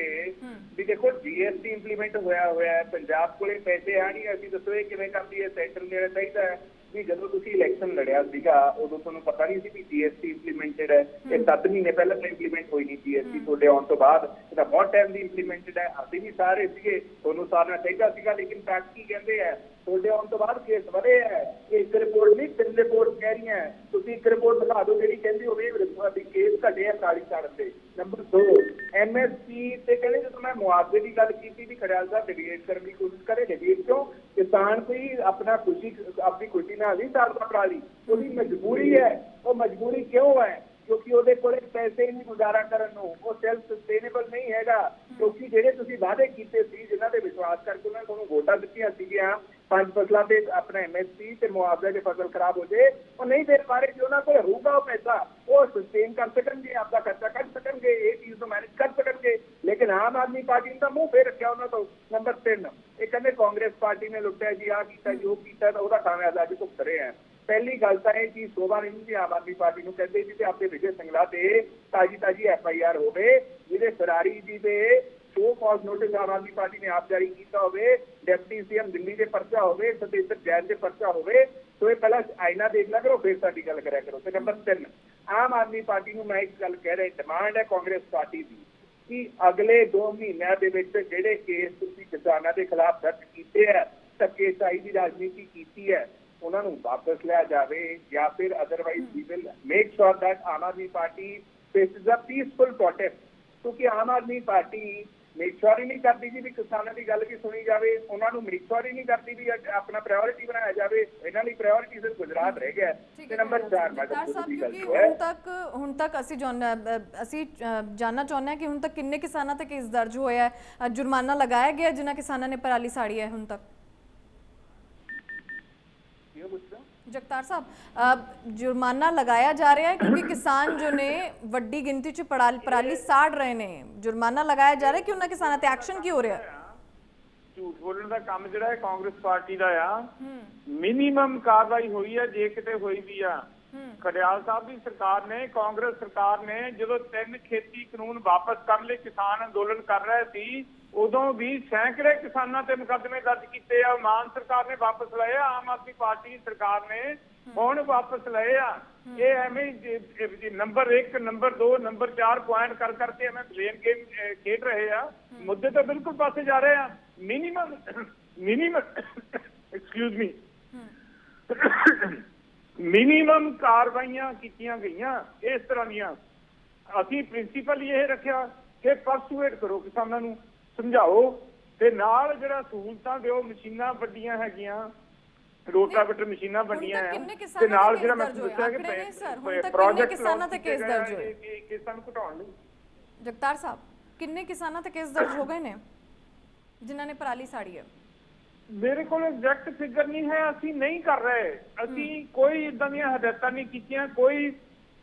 ਵੀ ਦੇਖੋ GST ਇੰਪਲੀਮੈਂਟ ਹੋਇਆ ਹੈ, ਪੰਜਾਬ ਕੋਲੇ ਪੈਸੇ ਆ ਨਹੀਂ। ਅਸੀਂ ਦੱਸੋ ਇਹ ਕਿਵੇਂ ਕਰਦੀ ਹੈ? ਸੈਂਟਰ ਦੇਣਾ ਚਾਹੀਦਾ ਹੈ। ਵੀ ਜਦੋਂ ਤੁਸੀਂ ਇਲੈਕਸ਼ਨ ਲੜਿਆ ਸੀਗਾ ਉਦੋਂ ਤੁਹਾਨੂੰ ਪਤਾ ਨਹੀਂ ਸੀ ਵੀ GST ਇੰਪਲੀਮੈਂਟਡ ਹੈ। ਇਹ 7 ਮਹੀਨੇ ਪਹਿਲਾਂ ਤਾਂ ਇੰਪਲੀਮੈਂਟ ਹੋਈ ਨਹੀਂ GST। ਤੁਹਾਡੇ ਆਉਣ ਤੋਂ ਬਾਅਦ ਇਹਦਾ ਬਹੁਤ ਟਾਈਮ ਦੀ ਇੰਪਲੀਮੈਂਟਡ ਹੈ। ਅਸੀਂ ਵੀ ਸਾਰੇ ਸੀਗੇ, ਤੁਹਾਨੂੰ ਸਾਰਨਾ ਚਾਹੀਦਾ ਸੀਗਾ। ਲੇਕਿਨ ਫੈਕਟ ਕੀ ਕਹਿੰਦੇ ਆ? ਤੁਹਾਡੇ ਆਉਣ ਤੋਂ ਬਾਅਦ ਕੇਸ ਵਧੇ ਹੈ। ਇੱਕ ਰਿਪੋਰਟ ਨਹੀਂ, 3 ਰਿਪੋਰਟ ਕਹਿ ਰਹੀਆਂ। ਤੁਸੀਂ ਇੱਕ ਰਿਪੋਰਟ ਦਿਖਾ ਦਿਓ ਜਿਹੜੀ ਕਹਿੰਦੀ ਹੋਵੇ ਵੀ ਕੇਸ ਘਟੇ ਆ ਪਰਾਲੀ ਸਾੜਨ ਦੇ। ਨੰਬਰ 2 MSP ਤੇ ਕਹਿੰਦੇ ਜਦੋਂ ਮੈਂ ਮੁਆਵਜ਼ੇ ਦੀ ਗੱਲ ਕੀਤੀ ਵੀ ਖੜਿਆਲ ਸਾਹਿਬ ਡਿਬੇਟ ਕਰਨ ਦੀ ਕੋਸ਼ਿਸ਼ ਕਰੇ। ਡਿਬੇਟ ਕਿਉਂ? ਕਿਸਾਨ ਕੋਈ ਆਪਣੀ ਖੁਸ਼ੀ ਨਾਲ ਨਹੀਂ ਸਾੜਦਾ ਪਰਾਲੀ, ਉਹਦੀ ਮਜਬੂਰੀ ਹੈ। ਉਹ ਮਜਬੂਰੀ ਕਿਉਂ ਹੈ? ਕਿਉਂਕਿ ਉਹਦੇ ਕੋਲੇ ਪੈਸੇ ਨਹੀਂ ਗੁਜ਼ਾਰਾ ਕਰਨ ਨੂੰ। ਉਹ ਸੈਲਫ ਸਸਟੇਨੇਬਲ ਨਹੀਂ ਹੈਗਾ। ਕਿਉਂਕਿ ਜਿਹੜੇ ਤੁਸੀਂ ਵਾਅਦੇ ਕੀਤੇ ਸੀ, ਜਿਨ੍ਹਾਂ ਦੇ ਵਿਸ਼ਵਾਸ ਕਰਕੇ ਉਹਨਾਂ ਨੇ ਤੁਹਾਨੂੰ ਵੋਟਾਂ ਦਿੱਤੀਆਂ ਸੀਗੀਆਂ 5 ਫਸਲਾਂ ਤੇ ਆਪਣਾ MSP ਤੇ ਮੁਆਵਜ਼ਾ ਜੇ ਫਸਲ ਖਰਾਬ ਹੋ ਜਾਏ, ਉਹ ਨਹੀਂ ਦੇ ਪਾ ਰਹੇ। ਜੇ ਉਹਨਾਂ ਕੋਲ ਹੋਊਗਾ ਉਹ ਪੈਸਾ, ਉਹ ਸਸਟੇਨ ਕਰ ਸਕਣਗੇ, ਆਪਦਾ ਖਰਚਾ ਕੱਢ ਸਕਣਗੇ, ਇਹ ਚੀਜ਼ ਨੂੰ ਮੈਨੇਜ ਕਰ ਸਕਣਗੇ। ਲੇਕਿਨ ਆਮ ਆਦਮੀ ਪਾਰਟੀ ਨੇ ਤਾਂ ਮੂੰਹ ਫੇਰ ਰੱਖਿਆ ਉਹਨਾਂ ਤੋਂ। ਨੰਬਰ 3 ਇਹ ਕਹਿੰਦੇ ਕਾਂਗਰਸ ਪਾਰਟੀ ਨੇ ਲੁੱਟਿਆ ਜੀ, ਆਹ ਕੀਤਾ ਜੀ, ਉਹ ਕੀਤਾ, ਤਾਂ ਉਹਦਾ ਖਾਮਿਆਜ਼ਾ ਅੱਜ ਭੁਗਤ ਰਹੇ ਆ। ਪਹਿਲੀ ਗੱਲ ਤਾਂ ਇਹ ਚੀਜ਼ ਸ਼ੋਭਾ ਨਹੀਂ ਸੀ ਆਮ ਆਦਮੀ ਪਾਰਟੀ ਨੂੰ। ਕਹਿੰਦੇ ਸੀ ਤੇ ਆਪਣੇ ਵਿਜੇ ਸਿੰਗਲਾ ਤੇ ਤਾਜੀ FIR ਹੋਵੇ, ਜਿਹਦੇ ਫਰਾਰੀ ਜੀ ਦੇ ਸ਼ੋ ਕਾਜ਼ ਨੋਟਿਸ ਆਮ ਆਦਮੀ ਪਾਰਟੀ ਨੇ ਆਪ ਜਾਰੀ ਕੀਤਾ ਹੋਵੇ, ਡਿਪਟੀ CM ਦਿੱਲੀ ਦੇ ਪਰਚਾ ਹੋਵੇ, ਸਤੇਂਦਰ ਜੈਨ ਦੇ ਪਰਚਾ ਹੋਵੇ। ਸੋ ਇਹ ਪਹਿਲਾਂ ਆਇਨਾ ਦੇਖ ਲਿਆ ਕਰੋ, ਫਿਰ ਸਾਡੀ ਗੱਲ ਕਰਿਆ ਕਰੋ। ਤੇ ਨੰਬਰ 3 ਆਮ ਆਦਮੀ ਪਾਰਟੀ ਨੂੰ ਮੈਂ ਇੱਕ ਗੱਲ ਕਹਿ ਰਿਹਾ, ਡਿਮਾਂਡ ਹੈ ਕਾਂਗਰਸ ਪਾਰਟੀ ਦੀ ਕਿ ਅਗਲੇ 2 ਮਹੀਨਿਆਂ ਦੇ ਵਿੱਚ ਜਿਹੜੇ ਕੇਸ ਤੁਸੀਂ ਕਿਸਾਨਾਂ ਦੇ ਖਿਲਾਫ ਦਰਜ ਕੀਤੇ ਹੈ, ਧੱਕੇਸ਼ਾਹੀ ਦੀ ਰਾਜਨੀਤੀ ਕੀਤੀ ਹੈ, ਉਹਨਾਂ ਨੂੰ ਵਾਪਸ ਲਿਆ ਜਾਵੇ ਜਾਂ ਫਿਰ otherwise we will make sure that Aam Aadmi Party faces a peaceful protest. ਕਿਉਂਕਿ Aam Aadmi party make sure ਹੀ ਨਹੀਂ ਕਰਦੀ ਜੀ ਵੀ ਕਿਸਾਨਾਂ ਦੀ ਗੱਲ ਵੀ ਸੁਣੀ ਜਾਵੇ। ਉਹਨਾਂ ਨੂੰ ਮੇਕ ਸ਼ੋਰ ਹੀ ਨਹੀਂ ਕਰਦੀ ਵੀ ਆਪਣਾ ਪ੍ਰਾਇੋਰਿਟੀ ਬਣਾਇਆ ਜਾਵੇ। ਇਹਨਾਂ ਲਈ ਪ੍ਰਾਇੋਰਿਟੀ ਸਿਰਫ ਗੁਜਰਾਤ ਰਹਿ ਗਿਆ। ਤੇ ਨੰਬਰ 4 ਹੁਣ ਤੱਕ ਅਸੀਂ ਜਾਨਣਾ ਚਾਹੁੰਦੇ ਹਾਂ ਕਿ ਹੁਣ ਤੱਕ ਕਿੰਨੇ ਕਿਸਾਨਾਂ ਤੇ ਕੇਸ ਦਰਜ ਹੋਇਆ ਹੈ, ਜੁਰਮਾਨਾ ਲਗਾਇਆ ਗਿਆ ਜਿਨ੍ਹਾਂ ਕਿਸਾਨਾਂ ਨੇ ਪਰਾਲੀ ਸਾੜੀ ਹੈ ਹੁਣ ਤੱਕ? जगतार साहब, जुर्माना लगाया जा रहा है क्योंकि किसान जो ने वड्डी गिनती च पराली साड़ रहे ने, जुर्माना लगाया जा रहा है कि उन्होंने किसानां ते एक्शन की हो रहा है? ਝੂਠ ਬੋਲਣ ਦਾ ਕੰਮ ਜਿਹੜਾ ਹੈ ਕਾਂਗਰਸ ਪਾਰਟੀ ਦਾ ਆ। ਮਿਨੀਮਮ ਕਾਰਵਾਈ ਹੋਈ ਹੈ ਜੇ ਕਿਤੇ ਹੋਈ ਵੀ ਆ। ਖੜਿਆਲ ਸਾਹਿਬ ਦੀ ਸਰਕਾਰ ਨੇ, ਕਾਂਗਰਸ ਸਰਕਾਰ ਨੇ ਜਦੋਂ 3 ਖੇਤੀ ਕਾਨੂੰਨ ਵਾਪਸ ਕਰਨ ਲਈ ਕਿਸਾਨ ਅੰਦੋਲਨ ਕਰ ਰਹੇ ਸੀ, ਉਦੋਂ ਵੀ ਸੈਂਕੜੇ ਕਿਸਾਨਾਂ ਤੇ ਮੁਕੱਦਮੇ ਦਰਜ ਕੀਤੇ ਆ। ਮਾਨ ਸਰਕਾਰ ਨੇ ਵਾਪਸ ਲਏ ਆ, ਆਮ ਆਦਮੀ ਪਾਰਟੀ ਸਰਕਾਰ ਨੇ ਹੁਣ ਵਾਪਸ ਲਏ ਆ। ਇਹ ਐਵੇਂ ਨੰਬਰ 1, ਨੰਬਰ 2, ਨੰਬਰ 4 ਪੁਆਇੰਟ ਕਰ ਕਰਕੇ ਐਵੇਂ ਬਲੇਮ ਗੇਮ ਖੇਡ ਰਹੇ ਆ। ਮੁੱਦੇ ਤਾਂ ਬਿਲਕੁਲ ਪਾਸੇ ਜਾ ਰਹੇ ਆ। ਮਿਨੀਮਮ ਐਕਸਕਿਊਜ਼ ਮੀ ਮਿਨੀਮਮ ਕਾਰਵਾਈਆਂ ਕੀਤੀਆਂ ਗਈਆਂ ਇਸ ਤਰ੍ਹਾਂ ਦੀਆਂ। ਅਸੀਂ ਪ੍ਰਿੰਸੀਪਲ ਇਹ ਰੱਖਿਆ ਕਿ ਪਰਸੂਏਟ ਕਰੋ ਕਿਸਾਨਾਂ ਨੂੰ, ਸਮਝਾਓ ਤੇ ਨਾਲ ਜਿਹੜਾ ਸਹੂਲਤਾਂ ਦਿਓ, ਮਸ਼ੀਨਾਂ ਵੱਡੀਆਂ ਹੈਗੀਆਂ, ਰੋਟਾਵੇਟਰ ਮਸ਼ੀਨਾਂ ਵੱਡੀਆਂ ਆ, ਤੇ ਨਾਲ ਜਿਹੜਾ ਮੈਂ ਦੱਸਿਆ ਕਿ ਪ੍ਰੋਜੈਕਟ ਕਿਸਾਨਾਂ ਤੇ ਕੇਸ ਦਰਜ ਹੋਏ ਕੇਸਾਂ ਨੂੰ ਘਟਾਉਣ ਲਈ। ਜਗਤਾਰ ਸਾਹਿਬ, ਕਿੰਨੇ ਕਿਸਾਨਾਂ ਤੇ ਕੇਸ ਦਰਜ ਹੋ ਗਏ ਨੇ ਜਿਨ੍ਹਾਂ ਨੇ ਪਰਾਲੀ ਸਾੜੀ ਹੈ? ਮੇਰੇ ਕੋਲ ਐਗਜ਼ੈਕਟ ਫਿਗਰ ਨਹੀਂ ਹੈ, ਅਸੀਂ ਨਹੀਂ ਕਰ ਰਹੇ, ਅਸੀਂ ਕੋਈ ਇਦਾਂ ਦੀਆਂ ਹਦਾਇਤਾਂ ਨਹੀਂ ਕੀਤੀਆਂ, ਕੋਈ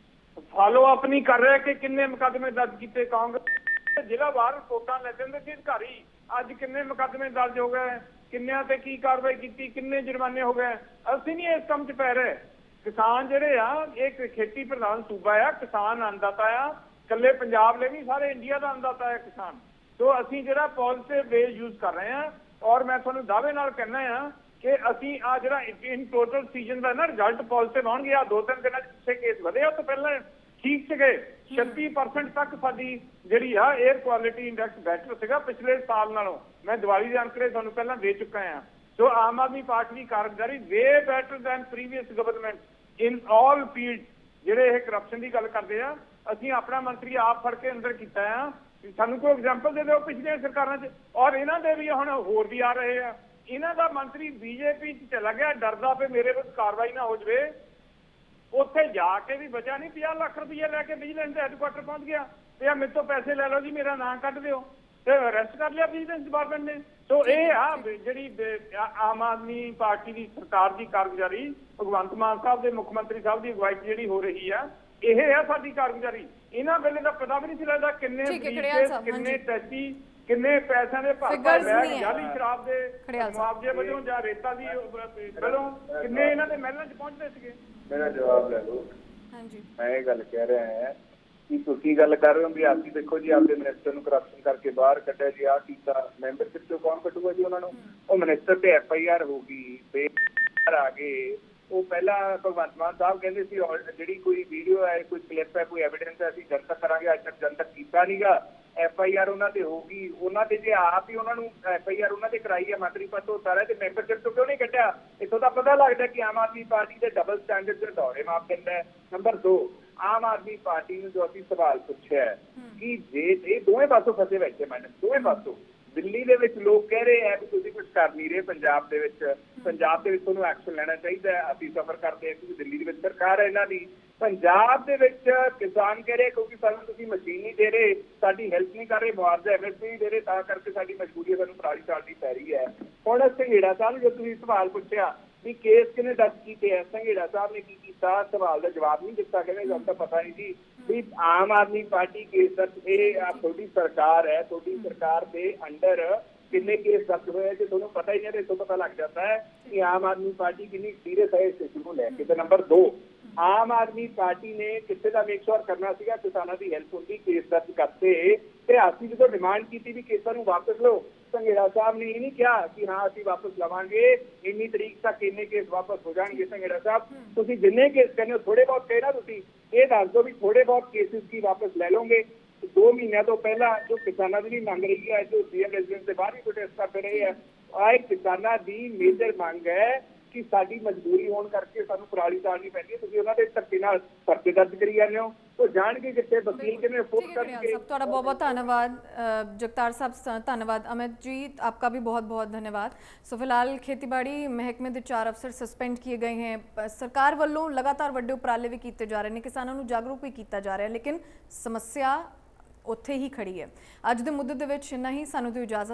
ਫਾਲੋ ਅਪ ਨਹੀਂ ਕਰ ਰਿਹਾ ਕਿ ਕਿੰਨੇ ਮੁਕੱਦਮੇ ਦਰਜ ਕੀਤੇ। ਕਾਂਗਰਸ ਜ਼ਿਲ੍ਹਾ ਵਾਰ ਰਿਪੋਰਟਾਂ ਲੈ ਦਿੰਦੇ ਸੀ ਅਧਿਕਾਰੀ, ਅੱਜ ਕਿੰਨੇ ਮੁਕੱਦਮੇ ਦਰਜ ਹੋ ਗਏ, ਕਿੰਨਿਆਂ ਤੇ ਕੀ ਕਾਰਵਾਈ ਕੀਤੀ, ਕਿੰਨੇ ਜੁਰਮਾਨੇ ਹੋ ਗਏ। ਅਸੀਂ ਨਹੀਂ ਇਸ ਕੰਮ 'ਚ ਪੈ ਰਹੇ। ਕਿਸਾਨ ਜਿਹੜੇ ਆ, ਇਹ ਖੇਤੀ ਪ੍ਰਧਾਨ ਸੂਬਾ ਆ, ਕਿਸਾਨ ਅੰਨਦਾਤਾ ਆ, ਇਕੱਲੇ ਪੰਜਾਬ ਲਈ ਨਹੀਂ ਸਾਰੇ ਇੰਡੀਆ ਦਾ ਅੰਨਦਾਤਾ ਹੈ ਕਿਸਾਨ। ਸੋ ਅਸੀਂ ਜਿਹੜਾ ਪੋਜ਼ਿਟਿਵ ਵੇ ਯੂਜ਼ ਕਰ ਰਹੇ ਹਾਂ, ਔਰ ਮੈਂ ਤੁਹਾਨੂੰ ਦਾਅਵੇ ਨਾਲ ਕਹਿਣਾ ਆ ਕਿ ਅਸੀਂ ਆ ਜਿਹੜਾ ਇਨ ਟੋਟਲ ਸੀਜ਼ਨ ਦਾ ਨਾ ਰਿਜ਼ਲਟ ਪੋਜ਼ਿਟਿਵ ਆਉਣਗੇ। ਆ 2-3 ਦਿਨਾਂ 'ਚ ਪਿੱਛੇ ਕੇਸ ਵਧੇ, ਉਹ ਤੋਂ ਪਹਿਲਾਂ ਠੀਕ ਸੀਗੇ। 36% ਤੱਕ ਸਾਡੀ ਜਿਹੜੀ ਆ 에ਅਰ ਕੁਆਲਿਟੀ ਇੰਡੈਕਸ ਬੈਟਰ ਸੀਗਾ ਪਿਛਲੇ ਸਾਲ ਨਾਲੋਂ। ਮੈਂ ਦੀਵਾਲੀ ਦੇ ਅੰਕੜੇ ਤੁਹਾਨੂੰ ਪਹਿਲਾਂ ਦੇ ਚੁੱਕਾ ਆ। ਸੋ ਆਮ ਆਦਮੀ ਪਾਰਟੀ ਦੀ ਕਾਰਗੁਜ਼ਾਰੀ ਵੇ ਬੈਟਰ ਦੈਨ ਪ੍ਰੀਵੀਅਸ ਗਵਰਨਮੈਂਟ ਇਨ ਆਲ ਫੀਲਡ। ਜਿਹੜੇ ਇਹ ਕਰਪਸ਼ਨ ਦੀ ਗੱਲ ਕਰਦੇ ਆ, ਅਸੀਂ ਆਪਣਾ ਮੰਤਰੀ ਆਪ ਫੜ ਕੇ ਅੰਦਰ ਕੀਤਾ ਆ। ਸਾਨੂੰ ਕੋਈ ਐਗਜ਼ਾਮਪਲ ਦੇ ਦਿਓ ਪਿਛਲੀਆਂ ਸਰਕਾਰਾਂ 'ਚ, ਔਰ ਇਹਨਾਂ ਦੇ ਵੀ ਹੁਣ ਹੋਰ ਵੀ ਆ ਰਹੇ ਆ। ਇਹਨਾਂ ਦਾ ਮੰਤਰੀ ਬੀਜੇਪੀ 'ਚ ਚਲਾ ਗਿਆ, ਡਰਦਾ ਪਏ ਮੇਰੇ ਵਿਰੁੱਧ ਕਾਰਵਾਈ ਨਾ ਹੋ ਜਾਵੇ। ਉੱਥੇ ਜਾ ਕੇ ਵੀ ਬਚਾ ਨਹੀਂ, 50 ਲੱਖ ਰੁਪਏ ਲੈ ਕੇ ਵਿਜੀਲੈਂਸ ਦੇ ਹੈਡਕੁਆਟਰ ਪਹੁੰਚ ਗਿਆ ਤੇ ਆ ਮੇਰੇ ਤੋਂ ਪੈਸੇ ਲੈ ਲਓ ਜੀ, ਮੇਰਾ ਨਾਂ ਕੱਢ ਦਿਓ, ਤੇ ਅਰੈਸਟ ਕਰ ਲਿਆ ਵਿਜੀਲੈਂਸ ਡਿਪਾਰਟਮੈਂਟ ਨੇ। ਸੋ ਇਹ ਆ ਜਿਹੜੀ ਆਮ ਆਦਮੀ ਪਾਰਟੀ ਦੀ ਸਰਕਾਰ ਦੀ ਕਾਰਗੁਜ਼ਾਰੀ, ਭਗਵੰਤ ਮਾਨ ਸਾਹਿਬ ਦੇ ਮੁੱਖ ਮੰਤਰੀ ਸਾਹਿਬ ਦੀ ਅਗਵਾਈ ਜਿਹੜੀ ਹੋ ਰਹੀ ਆ, ਇਹ ਆ ਸਾਡੀ ਕਾਰਗੁਜ਼ਾਰੀ। ਇਹਨਾਂ ਵੇਲੇ ਦਾ ਪਤਾ ਵੀ ਨਹੀਂ ਸੀ ਲੱਗਦਾ ਕਿੰਨੇ ਕਿੰਨੇ ਟੈਸਟੀ, ਕਿੰਨੇ ਪੈਸਿਆਂ ਦੇ ਭਰ ਜਾਲੀ ਸ਼ਰਾਬ ਦੇ ਮੁਆਵਜ਼ੇ ਵਜੋਂ ਜਾਂ ਰੇਤਾ ਦੀ ਵੱਲੋਂ ਕਿੰਨੇ ਇਹਨਾਂ ਦੇ ਮਹਿਲਾਂ 'ਚ ਪਹੁੰਚਦੇ ਸੀਗੇ। ਮੇਰਾ ਜਵਾਬ ਲੈ ਲਓ। ਹਾਂਜੀ, ਮੈਂ ਇਹ ਗੱਲ ਕਹਿ ਰਿਹਾ ਹਾਂ ਕਿ ਤੁਸੀਂ ਗੱਲ ਕਰ ਰਹੇ ਹੋ ਵੀ ਅਸੀਂ ਦੇਖੋ ਜੀ ਆਪਦੇ ਮਿਨਿਸਟਰ ਨੂੰ ਕਰਪਸ਼ਨ ਕਰਕੇ ਬਾਹਰ ਕੱਢਿਆ ਜੀ, ਆਹ ਕੀਤਾ, ਮੈਂਬਰਸ਼ਿਪ ਤੋਂ ਕੌਣ ਕੱਢੂਗਾ ਜੀ ਉਹਨਾਂ ਨੂੰ? ਉਹ ਮਿਨਿਸਟਰ ਤੇ FIR ਹੋ ਗਈ, ਬੇਕਾਰ ਆ ਗਏ। ਉਹ ਪਹਿਲਾਂ ਭਗਵੰਤ ਮਾਨ ਸਾਹਿਬ ਕਹਿੰਦੇ ਸੀ ਜਿਹੜੀ ਕੋਈ ਵੀਡੀਓ ਹੈ, ਕੋਈ ਕਲਿੱਪ ਹੈ, ਕੋਈ ਐਵੀਡੈਂਸ ਹੈ, ਅਸੀਂ ਜਨਤਕ ਕਰਾਂਗੇ। ਅੱਜ ਤੱਕ ਜਨਤਕ ਕੀਤਾ ਨੀਗਾ। FIR ਉਹਨਾਂ ਤੇ ਹੋਊਗੀ, ਉਹਨਾਂ ਤੇ ਜੇ ਆਪ ਹੀ ਉਹਨਾਂ ਨੂੰ FIR ਉਹਨਾਂ ਤੇ ਕਰਾਈ ਹੈ, ਮੰਤਰੀ ਪਦ ਤੋਂ ਉਤਾਰਿਆ, ਤੇ ਮੈਂਬਰਸ਼ਿਪ ਤੋਂ ਕਿਉਂ ਨਹੀਂ ਕੱਢਿਆ? ਇੱਥੋਂ ਤਾਂ ਪਤਾ ਲੱਗਦਾ ਕਿ ਆਮ ਆਦਮੀ ਪਾਰਟੀ ਦੇ ਡਬਲ ਸਟੈਂਡਰਡ ਦੇ ਦੌਰੇ ਮਾਪਦੰਡ ਹੈ। ਨੰਬਰ 2, ਆਮ ਆਦਮੀ ਪਾਰਟੀ ਨੂੰ ਜੋ ਅਸੀਂ ਸਵਾਲ ਪੁੱਛਿਆ ਕਿ ਜੇ ਇਹ ਦੋਵੇਂ ਪਾਸੋਂ ਫਸੇ ਬੈਠੇ, ਮੈਡਮ ਦੋਵੇਂ ਪਾਸੋਂ, ਦਿੱਲੀ ਦੇ ਵਿੱਚ ਲੋਕ ਕਹਿ ਰਹੇ ਆ ਕਿ ਤੁਸੀਂ ਕੁਝ ਕਰ ਨਹੀਂ ਰਹੇ, ਪੰਜਾਬ ਦੇ ਵਿੱਚ ਤੁਹਾਨੂੰ ਐਕਸ਼ਨ ਲੈਣਾ ਚਾਹੀਦਾ ਹੈ। ਅਸੀਂ ਸਫਰ ਕਰਦੇ ਹਾਂ ਕਿਉਂਕਿ ਦਿੱਲੀ ਦੇ ਵਿੱਚ ਸਰਕਾਰ ਹੈ ਇਹਨਾਂ ਦੀ। ਪੰਜਾਬ ਦੇ ਵਿੱਚ ਕਿਸਾਨ ਕਹਿ ਰਹੇ ਕਿਉਂਕਿ ਸਾਨੂੰ ਤੁਸੀਂ ਮਸ਼ੀਨ ਨਹੀਂ ਦੇ ਰਹੇ, ਸਾਡੀ ਹੈਲਪ ਨਹੀਂ ਕਰ ਰਹੇ, ਮੁਆਵਜ਼ਾ MSP ਨਹੀਂ ਦੇ ਰਹੇ, ਤਾਂ ਕਰਕੇ ਸਾਡੀ ਮਜਬੂਰੀ ਹੈ, ਸਾਨੂੰ ਪਰਾਲੀ ਸਾੜਨੀ ਪੈ ਰਹੀ ਹੈ। ਹੁਣ ਸੰਘੇੜਾ ਸਾਹਿਬ ਜੋ ਤੁਸੀਂ ਸਵਾਲ ਪੁੱਛਿਆ ਵੀ ਕੇਸ ਕਿਹਨੇ ਦਰਜ ਕੀਤੇ ਹੈ, ਸੰਘੇੜਾ ਸਾਹਿਬ ਨੇ ਕੀ ਕੀਤਾ? ਸਵਾਲ ਦਾ ਜਵਾਬ ਨਹੀਂ ਦਿੱਤਾ, ਕਹਿੰਦੇ ਸਾਨੂੰ ਤਾਂ ਪਤਾ ਨਹੀਂ ਸੀ ਵੀ ਆਮ ਆਦਮੀ ਪਾਰਟੀ ਕੇਸ ਦਰਜ। ਇਹ ਤੁਹਾਡੀ ਸਰਕਾਰ ਹੈ, ਤੁਹਾਡੀ ਸਰਕਾਰ ਦੇ ਅੰਡਰ ਕਿੰਨੇ ਕੇਸ ਦਰਜ ਹੋਏ ਜੇ ਤੁਹਾਨੂੰ ਪਤਾ ਹੀ ਨਹੀਂ, ਇਸ ਤੋਂ ਪਤਾ ਲੱਗ ਜਾਂਦਾ ਹੈ ਕਿ ਆਮ ਆਦਮੀ ਪਾਰਟੀ ਕਿੰਨੀ ਸੀਰੀਅਸ ਹੈ ਇਸ ਇਸ਼ੂ ਨੂੰ ਲੈ ਕੇ। ਤੇ ਨੰਬਰ 2, ਆਮ ਆਦਮੀ ਪਾਰਟੀ ਨੇ ਕਿਸੇ ਦਾ ਮੇਕ ਸ਼ੋਰ ਕਰਨਾ ਸੀਗਾ ਕਿਸਾਨਾਂ ਦੀ ਹੈਲਪ ਹੁੰਦੀ, ਕੇਸ ਦਰਜ ਕਰਤੇ, ਤੇ ਅਸੀਂ ਜਦੋਂ ਡਿਮਾਂਡ ਕੀਤੀ ਵੀ ਕੇਸਾਂ ਨੂੰ ਵਾਪਸ ਲਓ, ਸੰਘੇੜਾ ਸਾਹਿਬ ਨੇ ਇਹ ਨਹੀਂ ਕਿਹਾ ਕਿ ਹਾਂ ਅਸੀਂ ਵਾਪਸ ਲਵਾਂਗੇ, ਇੰਨੀ ਤਰੀਕ ਤੱਕ ਇੰਨੇ ਕੇਸ ਵਾਪਸ ਹੋ ਜਾਣਗੇ। ਸੰਘੇੜਾ ਸਾਹਿਬ ਤੁਸੀਂ ਜਿੰਨੇ ਕੇਸ ਕਹਿੰਦੇ ਹੋ, ਥੋੜੇ ਬਹੁਤ ਕਹੇ ਨਾ, ਤੁਸੀਂ ਇਹ ਦੱਸ ਦਿਓ ਵੀ ਥੋੜੇ ਬਹੁਤ ਕੇਸਿਸ ਕੀ ਵਾਪਸ ਲੈ ਲਓਗੇ? 2 ਮਹੀਨਿਆਂ ਤੋਂ ਪਹਿਲਾਂ ਜੋ ਕਿਸਾਨਾਂ ਦੀ ਵੀ ਮੰਗ ਰਹੀ ਹੈ, ਜੋ CM ਰੈਜ਼ੀਡੈਂਸ ਦੇ ਬਾਹਰ ਵੀ ਪ੍ਰੋਟੈਸਟ ਕਰਦੇ ਰਹੇ ਆ, ਆਹ ਕਿਸਾਨਾਂ ਦੀ ਮੇਜਰ ਮੰਗ ਹੈ ਕਿ ਸਾਡੀ ਮਜਬੂਰੀ ਹੋਣ ਕਰਕੇ ਸਾਨੂੰ ਪਰਾਲੀ ਸਾੜਨੀ ਪੈਂਦੀ ਹੈ। ਤੁਸੀਂ ਉਹਨਾਂ ਦੇ ਧੱਕੇ ਨਾਲ ਪਰਚੇ ਦਰਜ ਕਰੀ ਜਾਂਦੇ ਹੋ, तो जान के कितने वकील कितने फोर्स करके। ਤੁਹਾਡਾ बहुत बहुत धन्यवाद जगतार साहब, धन्यवाद अमित जी, आपका भी बहुत बहुत धन्यवाद। सो फिलहाल खेतीबाड़ी महकमे के 4 अफसर सस्पेंड किए गए हैं। सरकार वालों लगातार वड्डे उपराले भी किए जा रहे हैं, किसानों को जागरूक भी किया जा रहा है, लेकिन समस्या उत्थे ही खड़ी है। अज दे मुद्दे दे विच इन्ना ही, सानू दी इजाजत।